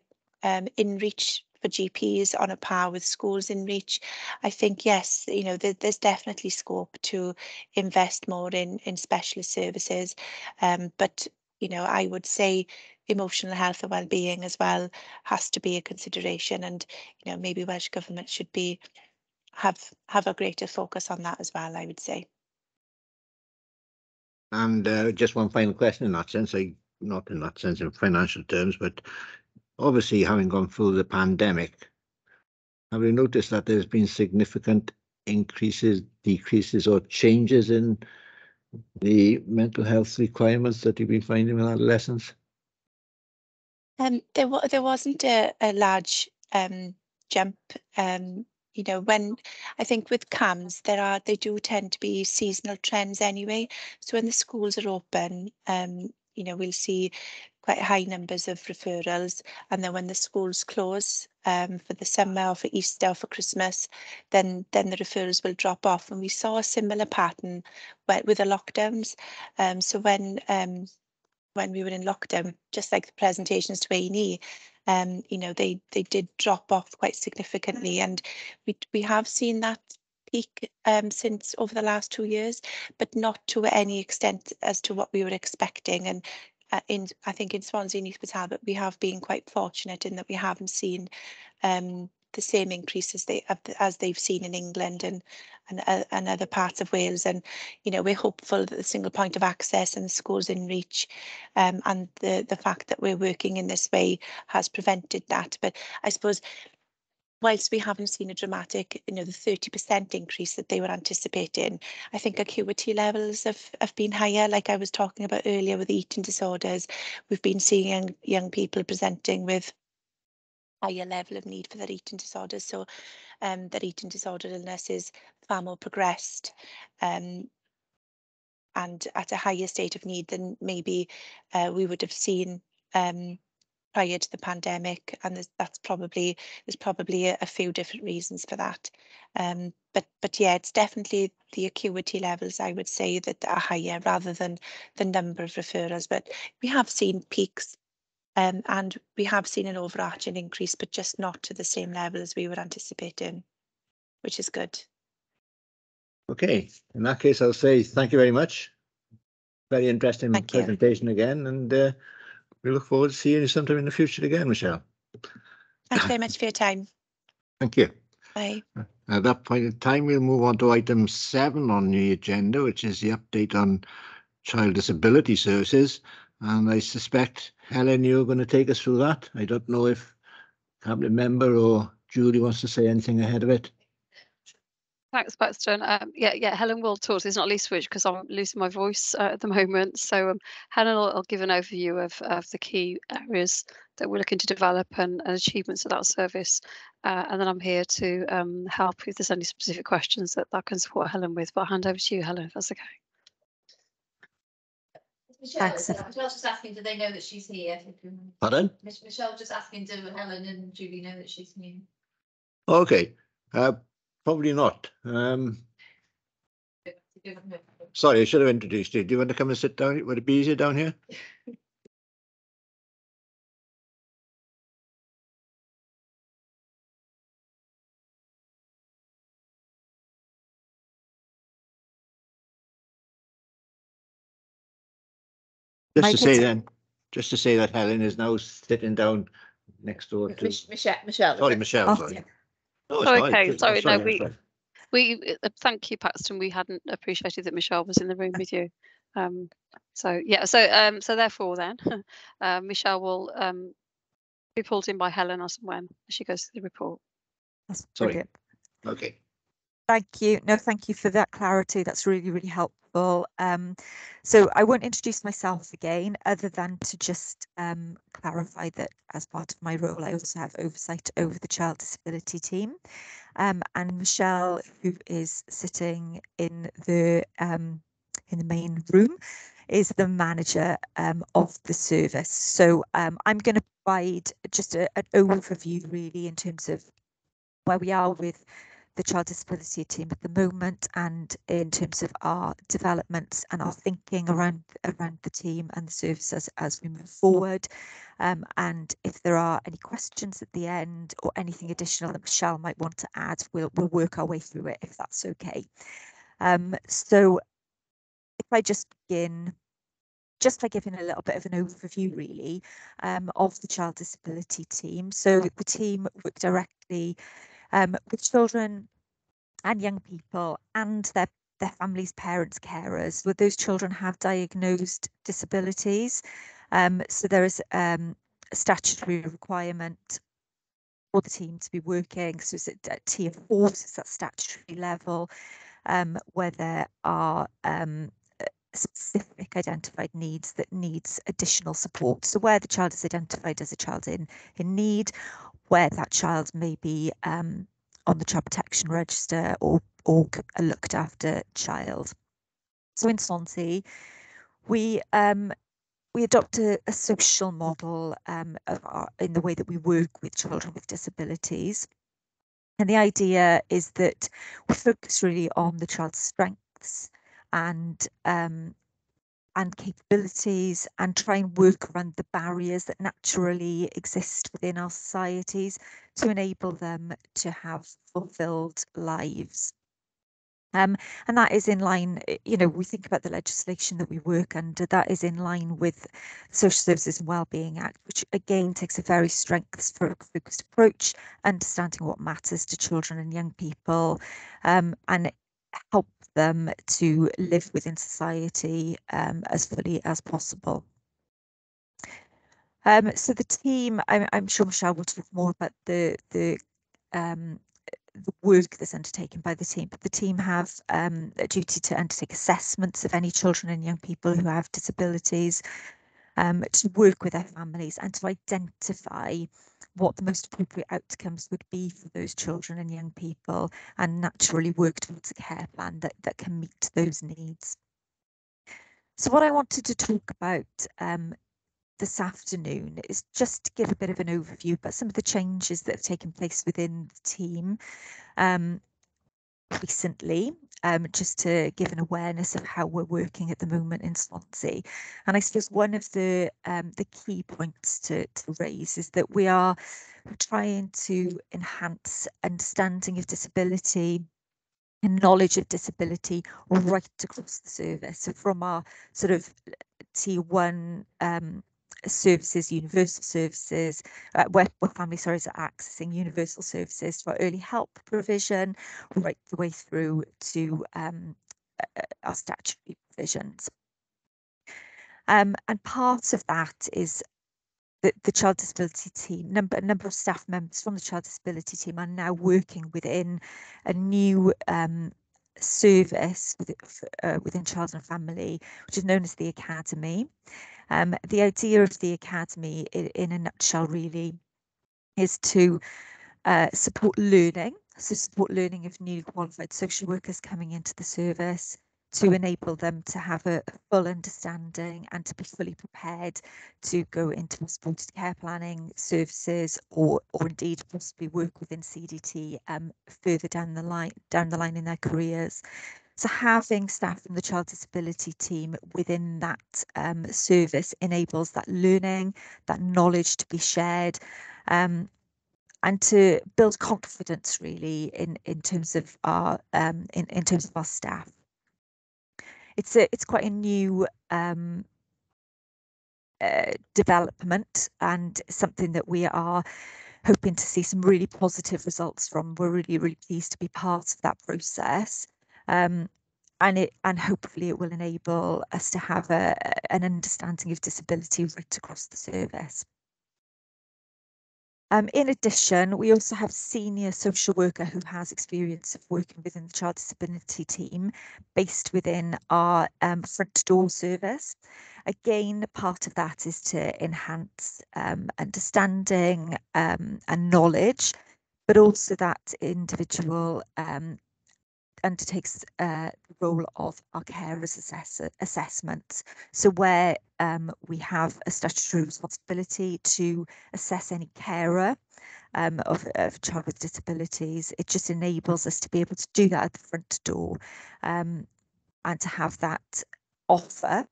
in-reach for GPs on a par with schools in reach. I think, yes, there's definitely scope to invest more in specialist services. But, I would say emotional health and well-being as well has to be a consideration. And, maybe Welsh Government should have a greater focus on that as well, I would say. And just one final question in that sense, not in that sense in financial terms, but obviously having gone through the pandemic, have you noticed that there's been significant increases, decreases, or changes in the mental health requirements that you've been finding with adolescents? There wasn't a large jump. When I think with CAMS, they do tend to be seasonal trends anyway. So when the schools are open, we'll see quite high numbers of referrals, and then when the schools close for the summer or for Easter or for Christmas, then the referrals will drop off. And we saw a similar pattern with the lockdowns. So when we were in lockdown, just like the presentations to A&E, they did drop off quite significantly, and we have seen that peak since over the last 2 years, but not to any extent as to what we were expecting. And I think in Swansea and East Talbot, we have been quite fortunate in that we haven't seen the same increases as they've seen in England and other parts of Wales. And we're hopeful that the single point of access and the schools in reach, and the fact that we're working in this way has prevented that. But I suppose whilst we haven't seen a dramatic, the 30% increase that they were anticipating, I think acuity levels have been higher. Like I was talking about earlier with eating disorders, we've been seeing young people presenting with higher level of need for their eating disorders. So their eating disorder illness is far more progressed and at a higher state of need than maybe we would have seen prior to the pandemic, and there's probably a few different reasons for that. But yeah, it's definitely the acuity levels, I would say, that are higher rather than the number of referrals. But we have seen peaks and we have seen an overarching increase, but just not to the same level as we were anticipating, which is good. Okay, in that case, I'll say thank you very much. Very interesting presentation again, and we look forward to seeing you sometime in the future again, Michelle. Thank you very much for your time. Thank you. Bye. At that point in time, we'll move on to item 7 on the agenda, which is the update on child disability services. And I suspect, Helen, you're going to take us through that. I don't know if Cabinet Member or Julie wants to say anything ahead of it. Thanks, Paxton. Yeah, Helen will talk. It's not least which because I'm losing my voice at the moment. So Helen will give an overview of the key areas that we're looking to develop and achievements of that service. And then I'm here to help if there's any specific questions that I can support Helen with. But I'll hand over to you, Helen, if that's okay. Michelle, Michelle's just asking, do they know that she's here? Pardon? Michelle just asking, do Helen and Julie know that she's here? Okay. Probably not. Sorry, I should have introduced you. Do you want to come and sit down? Would it be easier down here? Just to say that Helen is now sitting down next door to Michelle. Sorry, Michelle. Oh, sorry. yeah. No, okay. Sorry. No, we thank you, Paxton. We hadn't appreciated that Michelle was in the room with you. So therefore, then Michelle will be pulled in by Helen as and when she goes through the report. That's brilliant. Okay. Thank you. No, thank you for that clarity. That's really, really helpful. So I won't introduce myself again, other than to just clarify that as part of my role, I also have oversight over the child disability team. And Michelle, who is sitting in the main room, is the manager of the service. So I'm going to provide just an overview, really, in terms of where we are with the child disability team at the moment, and in terms of our developments and our thinking around the team and the services as we move forward. And if there are any questions at the end or anything additional that Michelle might want to add, we'll work our way through it, if that's okay. So if I just begin just by giving a little bit of an overview, really, of the child disability team. So the team work directly with children and young people and their families, parents, carers, where those children have diagnosed disabilities. So there is a statutory requirement for the team to be working. So it's at tier 4, so it's that statutory level, where there are specific identified needs that needs additional support. So where the child is identified as a child in need, where that child may be on the child protection register or a looked after child. So in Swansea, we adopt a social model in the way that we work with children with disabilities. And the idea is that we focus really on the child's strengths and capabilities, and try and work around the barriers that naturally exist within our societies to enable them to have fulfilled lives. And that is in line, we think about the legislation that we work under, that is in line with the Social Services and Wellbeing Act, which again takes a very strengths-focused approach, understanding what matters to children and young people, and help them to live within society as fully as possible. So the team, I'm sure Michelle will talk more about the the work that's undertaken by the team, but the team have a duty to undertake assessments of any children and young people who have disabilities, to work with their families and to identify what the most appropriate outcomes would be for those children and young people, and naturally work towards a care plan that can meet those needs. So what I wanted to talk about this afternoon is just to give a bit of an overview about some of the changes that have taken place within the team recently, just to give an awareness of how we're working at the moment in Swansea. And I suppose one of the key points to raise is that we are trying to enhance understanding of disability and knowledge of disability right across the service. So from our sort of tier 1 services, universal services, where families are accessing universal services, to our early help provision, right the way through to our statutory provisions. And part of that is that the child disability team, a number of staff members from the child disability team are now working within a new service within Child and Family, which is known as the Academy. The idea of the Academy, in a nutshell, really, is to support learning, so support learning of newly qualified social workers coming into the service, to enable them to have a full understanding and to be fully prepared to go into supported care planning services, or indeed possibly work within CDT further down the line in their careers. So having staff from the child disability team within that service enables that learning, that knowledge to be shared, and to build confidence really in terms of our in terms of our staff. It's quite a new development, and something that we are hoping to see some really positive results from. We're really pleased to be part of that process. And hopefully it will enable us to have an understanding of disability right across the service. In addition, we also have a senior social worker who has experience of working within the child disability team based within our front door service. Again, part of that is to enhance understanding and knowledge, but also that individual undertakes the role of our carers assessments. So where we have a statutory responsibility to assess any carer of a child with disabilities, it just enables us to be able to do that at the front door, and to have that offer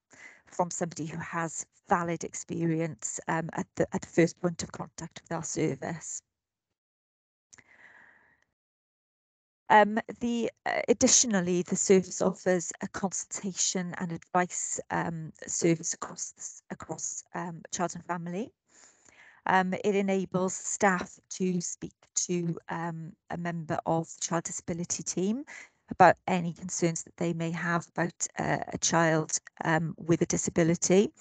from somebody who has valid experience at the first point of contact with our service. Additionally, the service offers a consultation and advice service across Child and Family. It enables staff to speak to a member of the child disability team about any concerns that they may have about a child with a disability,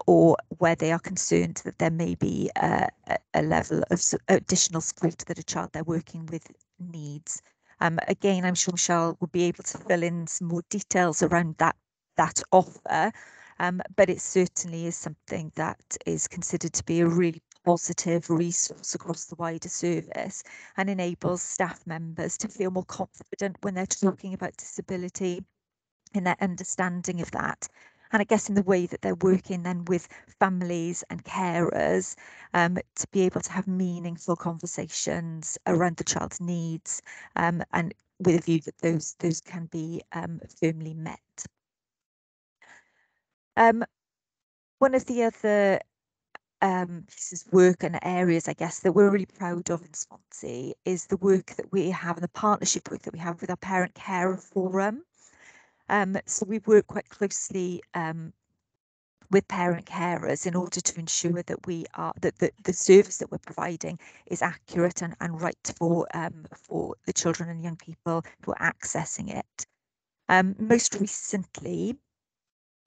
or where they are concerned that there may be a level of additional support that a child they're working with needs. Again, I'm sure Michelle will be able to fill in some more details around that offer, but it certainly is something that is considered to be a really positive resource across the wider service, and enables staff members to feel more confident when they're talking about disability, in their understanding of that. And I guess in the way that they're working then with families and carers, to be able to have meaningful conversations around the child's needs, and with a view that those can be firmly met. One of the other pieces of work and areas, I guess, that we're really proud of in Swansea is the work that we have and the partnership work that we have with our Parent Carer Forum. So we work quite closely with parent carers in order to ensure that the service that we're providing is accurate and right for the children and young people who are accessing it. Most recently,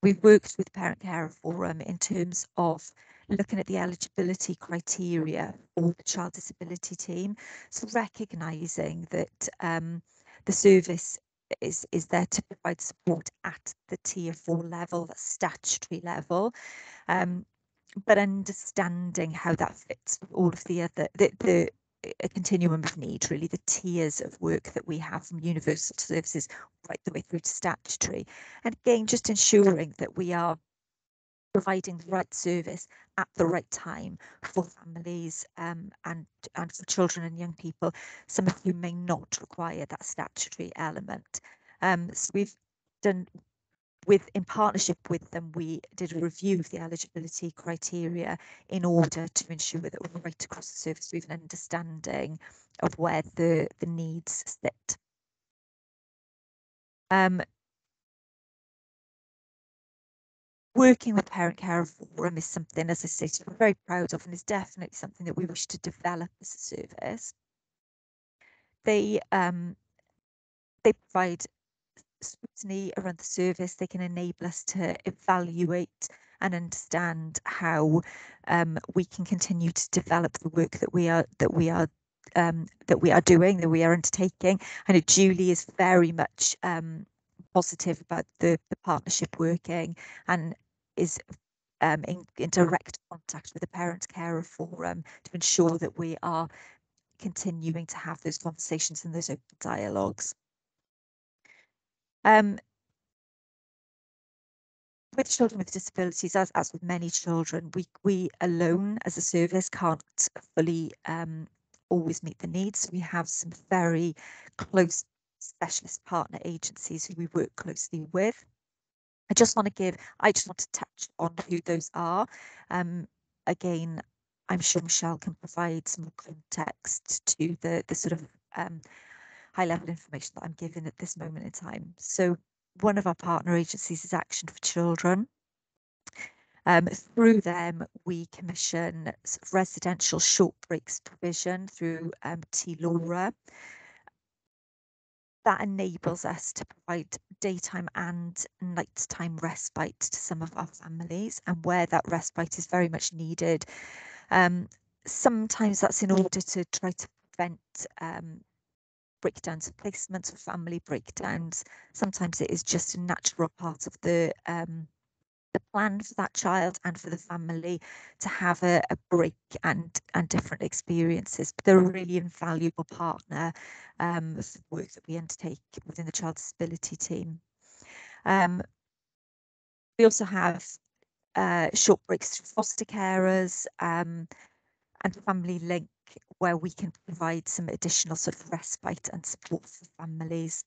we've worked with Parent Carer Forum in terms of looking at the eligibility criteria for the child disability team. So recognising that the service is there to provide support at the tier 4 level, the statutory level, but understanding how that fits with all of the other a continuum of need, really, the tiers of work that we have from universal services right the way through to statutory. And again, just ensuring that we are providing the right service at the right time for families and for children and young people, some of whom may not require that statutory element. So we've done, in partnership with them, we did a review of the eligibility criteria in order to ensure that we're right across the service with an understanding of where the needs sit. Working with Parent Carer Forum is something, as I stated, we're very proud of, and is definitely something that we wish to develop as a service. They provide scrutiny around the service. They can enable us to evaluate and understand how we can continue to develop the work that we are doing, that we are undertaking. I know Julie is very much positive about the partnership working, and is in direct contact with the Parent Carer Forum to ensure that we are continuing to have those conversations and those open dialogues. With children with disabilities, as with many children, we alone as a service can't fully always meet the needs. We have some very close specialist partner agencies who we work closely with. I just want to touch on who those are. Again, I'm sure Michelle can provide some more context to the sort of high level information that I'm giving at this moment in time. So one of our partner agencies is Action for Children. Through them, we commission residential short breaks provision through T Laura. That enables us to provide daytime and nighttime respite to some of our families, and where that respite is very much needed. Sometimes that's in order to try to prevent breakdowns of placements or family breakdowns. Sometimes it is just a natural part of the plan for that child and for the family to have a break and different experiences. But they're a really invaluable partner for the work that we undertake within the child disability team. We also have short breaks through foster carers and Family Link, where we can provide some additional sort of respite and support for families.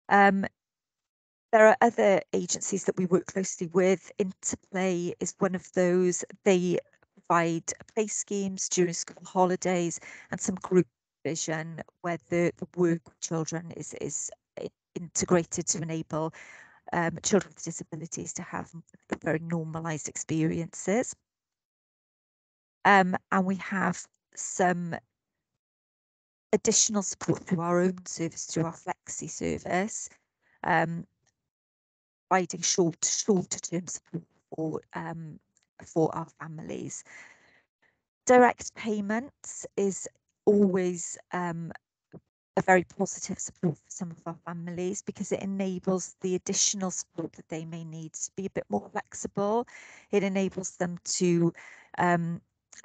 There are other agencies that we work closely with. Interplay is one of those. They provide play schemes during school holidays and some group vision where the work with children is integrated to enable children with disabilities to have very normalised experiences. And we have some additional support through our own service, through our Flexi service, providing shorter term support for our families. Direct payments is always a very positive support for some of our families, because it enables the additional support that they may need to be a bit more flexible. It enables them to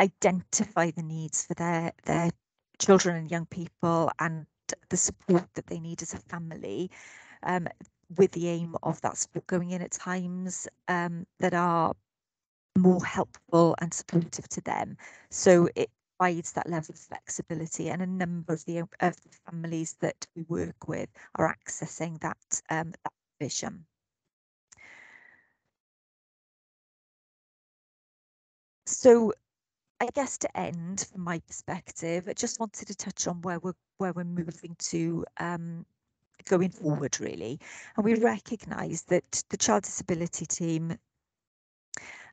identify the needs for their children and young people and the support that they need as a family, with the aim of that support going in at times that are more helpful and supportive to them. So it provides that level of flexibility, and a number of the families that we work with are accessing that provision. So I guess to end, from my perspective, I just wanted to touch on where we're moving to going forward, really. And we recognise that the child disability team,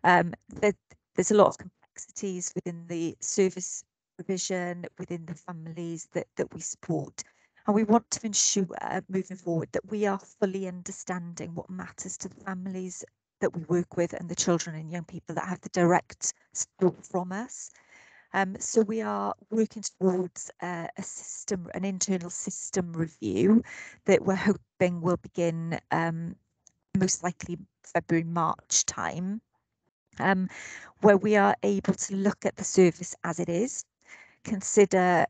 there's a lot of complexities within the service provision, within the families that we support. And we want to ensure moving forward that we are fully understanding what matters to the families that we work with and the children and young people that have the direct support from us. So we are working towards an internal system review that we're hoping will begin most likely February, March time, where we are able to look at the service as it is, consider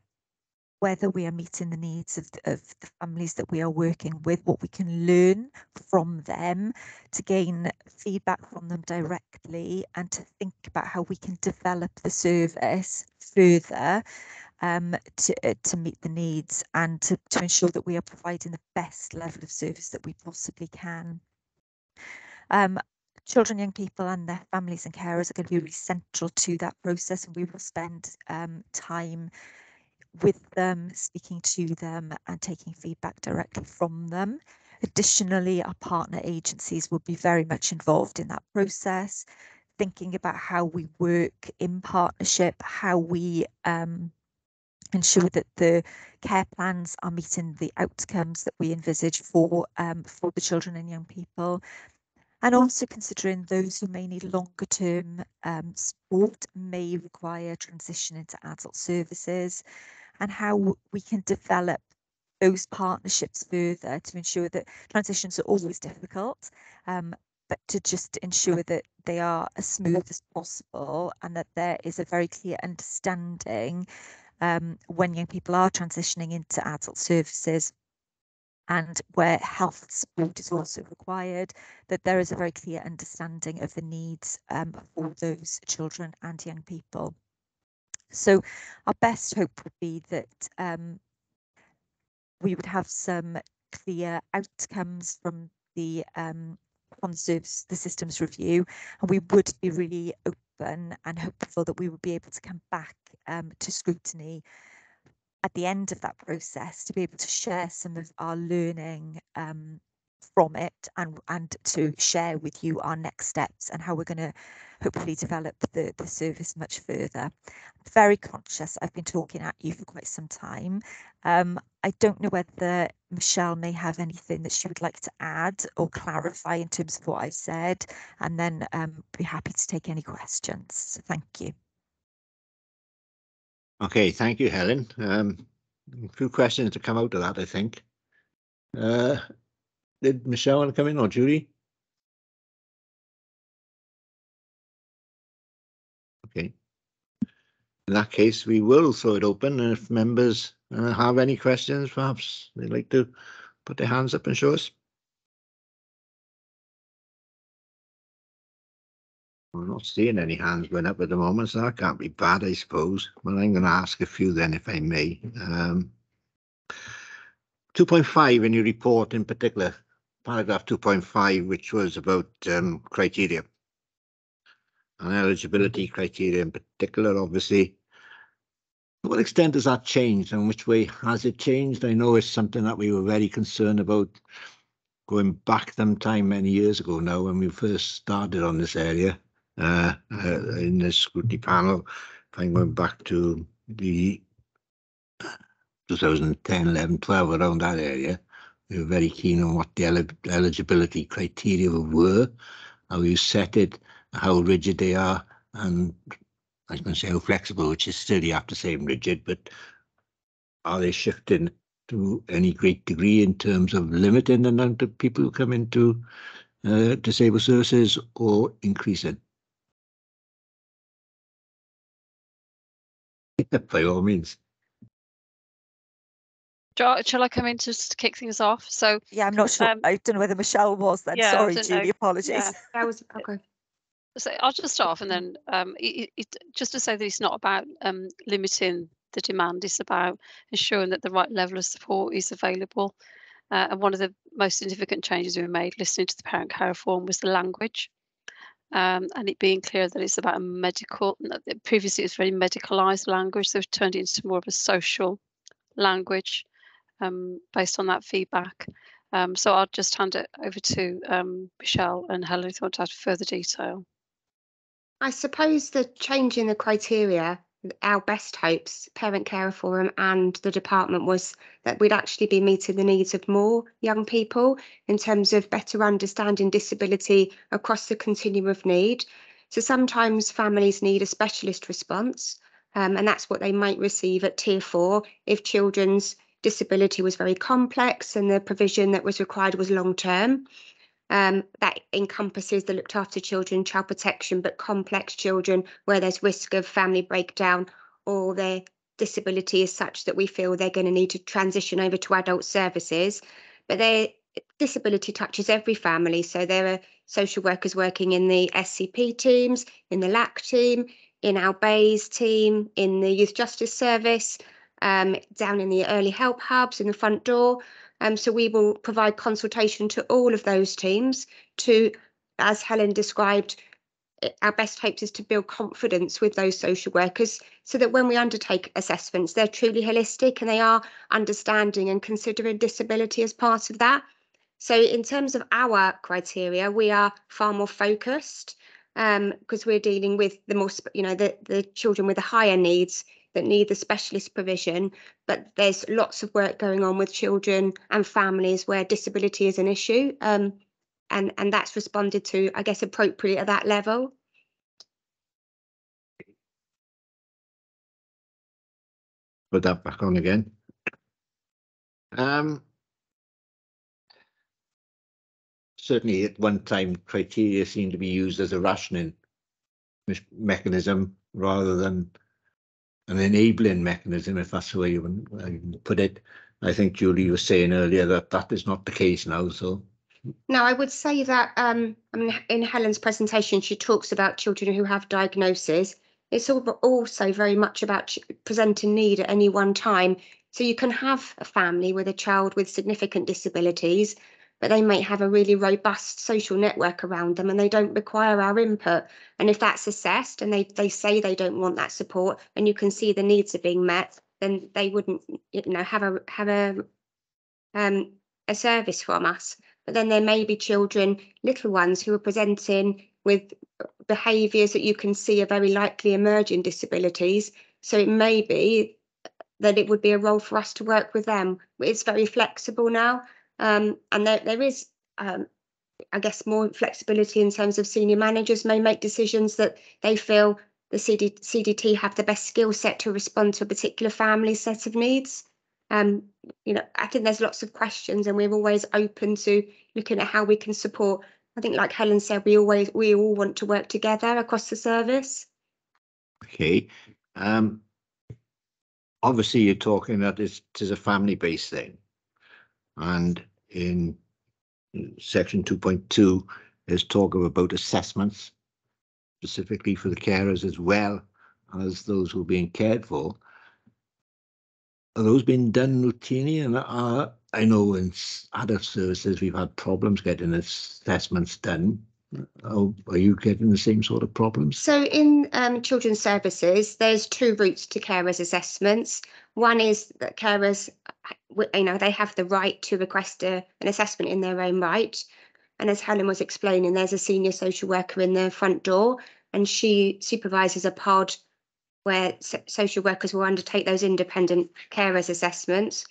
whether we are meeting the needs of the families that we are working with, what we can learn from them, to gain feedback from them directly, and to think about how we can develop the service further to meet the needs and to ensure that we are providing the best level of service that we possibly can. Children, young people and their families and carers are going to be really central to that process, and we will spend time with them, speaking to them and taking feedback directly from them. Additionally, our partner agencies will be very much involved in that process, thinking about how we work in partnership, how we ensure that the care plans are meeting the outcomes that we envisage for the children and young people. And also considering those who may need longer term support, may require transition into adult services, and how we can develop those partnerships further to ensure that transitions are always difficult, but to just ensure that they are as smooth as possible and that there is a very clear understanding when young people are transitioning into adult services and where health support is also required, that there is a very clear understanding of the needs for those children and young people. So our best hope would be that we would have some clear outcomes from the systems review, and we would be really open and hopeful that we would be able to come back to scrutiny at the end of that process to be able to share some of our learning from it and to share with you our next steps and how we're going to hopefully develop the service much further. I'm very conscious I've been talking at you for quite some time. I don't know whether Michelle may have anything that she would like to add or clarify in terms of what I've said, and then be happy to take any questions. So thank you. Okay, thank you, Helen. A few questions to come out of that, I think. Did Michelle want to come in, or Julie? Okay. In that case, we will throw it open, and if members have any questions, perhaps they'd like to put their hands up and show us. We're not seeing any hands going up at the moment, so that can't be bad, I suppose. Well, I'm going to ask a few then, if I may. 2.5 in your report in particular, paragraph 2.5, which was about criteria and eligibility criteria in particular, obviously. To what extent has that changed, and which way has it changed? I know it's something that we were very concerned about going back some time many years ago now when we first started on this area in the scrutiny panel. If I'm going back to the 2010, 11, 12, around that area, we were very keen on what the eligibility criteria were, how you set it, how rigid they are, and I was going to say how flexible, which is still you have to say rigid, but are they shifting to any great degree in terms of limiting the amount of people who come into disabled services, or increasing? By all means. Shall I come in just to kick things off? So yeah, I'm not sure. I don't know whether Michelle was then. Yeah, sorry, Julie. Apologies. Yeah. That was okay. So I'll just start off, and then just to say that it's not about limiting the demand. It's about ensuring that the right level of support is available. And one of the most significant changes we made, listening to the parent care reform, was the language. And it being clear that it's about a medical. Previously, it was very medicalised language, so we've turned it into more of a social language based on that feedback. So I'll just hand it over to Michelle and Helen if you want to add further detail. I suppose the change in the criteria our best hopes, Parent Carer Forum and the department, was that we'd actually be meeting the needs of more young people in terms of better understanding disability across the continuum of need. So sometimes families need a specialist response, and that's what they might receive at Tier 4 if children's disability was very complex and the provision that was required was long term. That encompasses the looked after children, child protection, but complex children where there's risk of family breakdown or their disability is such that we feel they're going to need to transition over to adult services. But their disability touches every family. So there are social workers working in the SCP teams, in the LAC team, in our BAYS team, in the Youth Justice Service, down in the early help hubs, in the front door. So we will provide consultation to all of those teams to, as Helen described, our best hopes is to build confidence with those social workers so that when we undertake assessments, they're truly holistic and they are understanding and considering disability as part of that. So in terms of our criteria, we are far more focused because we're dealing with the more, the children with the higher needs that need the specialist provision, but there's lots of work going on with children and families where disability is an issue, and that's responded to, I guess, appropriately at that level. Put that back on again. Certainly at one time criteria seemed to be used as a rationing mechanism rather than an enabling mechanism, if that's the way you put it. I think Julie was saying earlier that that is not the case now. So no, I would say that I mean, in Helen's presentation, she talks about children who have diagnoses. It's also very much about presenting need at any one time. So you can have a family with a child with significant disabilities, but they might have a really robust social network around them and they don't require our input. And if that's assessed and they say they don't want that support and you can see the needs are being met, then they wouldn't, have a service from us. But then there may be children, little ones, who are presenting with behaviours that you can see are very likely emerging disabilities. So it may be that it would be a role for us to work with them. It's very flexible now. And there is, I guess, more flexibility in terms of senior managers may make decisions that they feel the CDT have the best skill set to respond to a particular family set of needs. I think there's lots of questions and we're always open to looking at how we can support. I think, like Helen said, we all want to work together across the service. Okay. Obviously, you're talking that it is a family-based thing, and in section 2.2 there's talk about assessments specifically for the carers as well as those who are being cared for. Are those being done routinely? And I know in other services we've had problems getting assessments done. Are you getting the same sort of problems? So in children's services, there's two routes to carers assessments. One is that carers, they have the right to request an assessment in their own right. And as Helen was explaining, there's a senior social worker in the front door and she supervises a pod where social workers will undertake those independent carers assessments.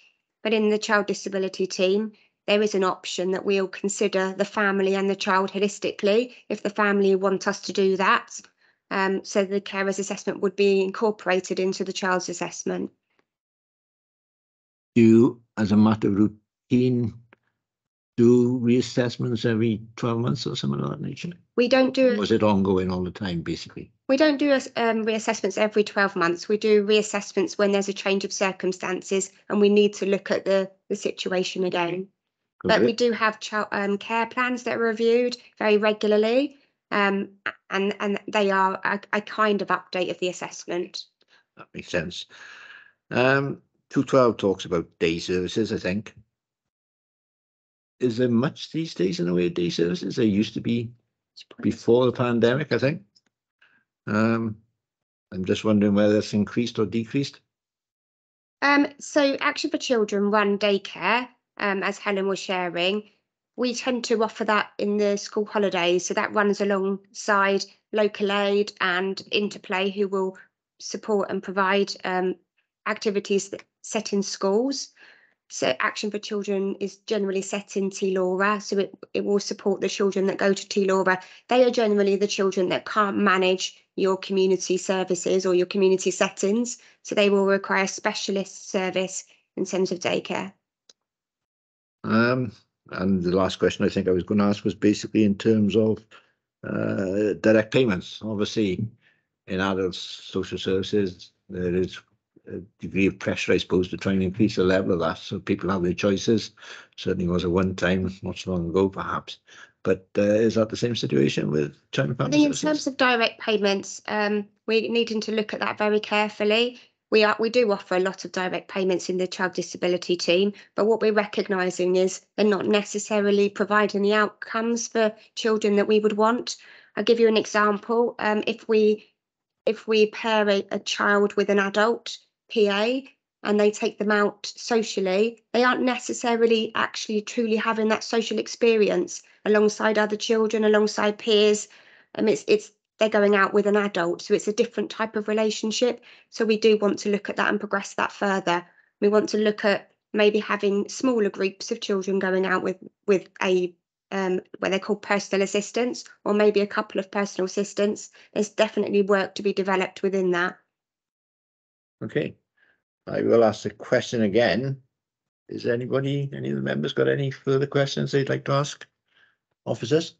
But in the child disability team, there is an option that we'll consider the family and the child holistically if the family want us to do that. So the carers assessment would be incorporated into the child's assessment. Do you, as a matter of routine, do reassessments every 12 months or something of that nature? We don't do it. Or is it ongoing all the time, basically? We don't do reassessments every 12 months. We do reassessments when there's a change of circumstances and we need to look at the situation again. But we do have care plans that are reviewed very regularly, and they are a kind of update of the assessment. That makes sense. 212 talks about day services, I think. Is there much these days in the way of day services? There used to be before the pandemic, I think. I'm just wondering whether that's increased or decreased. So Action for Children run daycare, as Helen was sharing. We tend to offer that in the school holidays, so that runs alongside local aid and Interplay, who will support and provide activities that set in schools. So Action for Children is generally set in T-Laura, so it will support the children that go to T-Laura. They are generally the children that can't manage your community services or your community settings, so they will require specialist service in terms of daycare. And the last question I think I was going to ask was basically in terms of direct payments. Obviously, in adult social services, there is a degree of pressure, I suppose, to try and increase the level of that, so people have their choices. Certainly was a one-time, not so long ago, perhaps. But is that the same situation with child and family services? In terms of direct payments, we're needing to look at that very carefully. We do offer a lot of direct payments in the child disability team, but what we're recognising is they're not necessarily providing the outcomes for children that we would want. I'll give you an example. If we pair a child with an adult PA and they take them out socially, they aren't necessarily actually truly having that social experience alongside other children, alongside peers. They're going out with an adult, so it's a different type of relationship. So we do want to look at that and progress that further. We want to look at maybe having smaller groups of children going out with a where they're called personal assistants, or maybe a couple of personal assistants. There's definitely work to be developed within that. Okay, I will ask the question again. Is any of the members got any further questions they'd like to ask officers?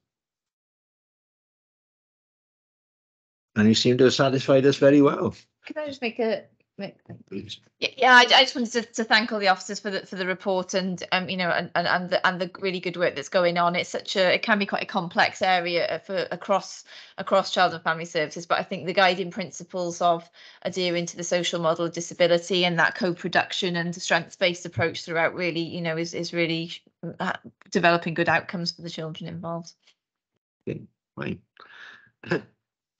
And you seem to have satisfied us very well. Could I just make a Please. Yeah, I just wanted to thank all the officers for the report and you know and the really good work that's going on. It's it can be quite a complex area for across child and family services, but I think the guiding principles of adhering to the social model of disability and that co-production and strengths-based approach throughout really, you know, is really developing good outcomes for the children involved. Okay, fine.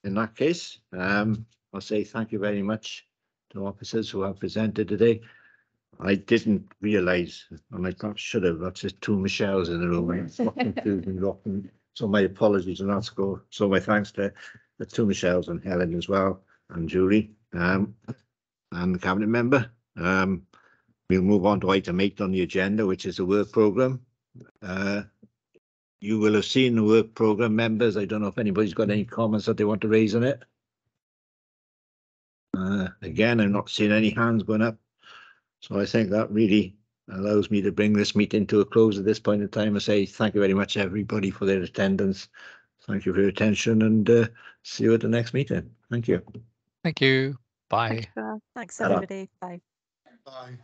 In that case, I'll say thank you very much to officers who have presented today. I didn't realise, and I perhaps should have, that's just two Michelles in the room. So my apologies on that score. So my thanks to the two Michelles and Helen as well, and Julie, and the cabinet member. We'll move on to item 8 on the agenda, which is the work programme. You will have seen the work programme, members. I don't know if anybody's got any comments that they want to raise on it. Again, I'm not seeing any hands going up. So I think that really allows me to bring this meeting to a close at this point in time and say thank you very much, everybody, for their attendance. Thank you for your attention, and see you at the next meeting. Thank you. Thank you. Bye. Thanks, everybody. Bye. Bye.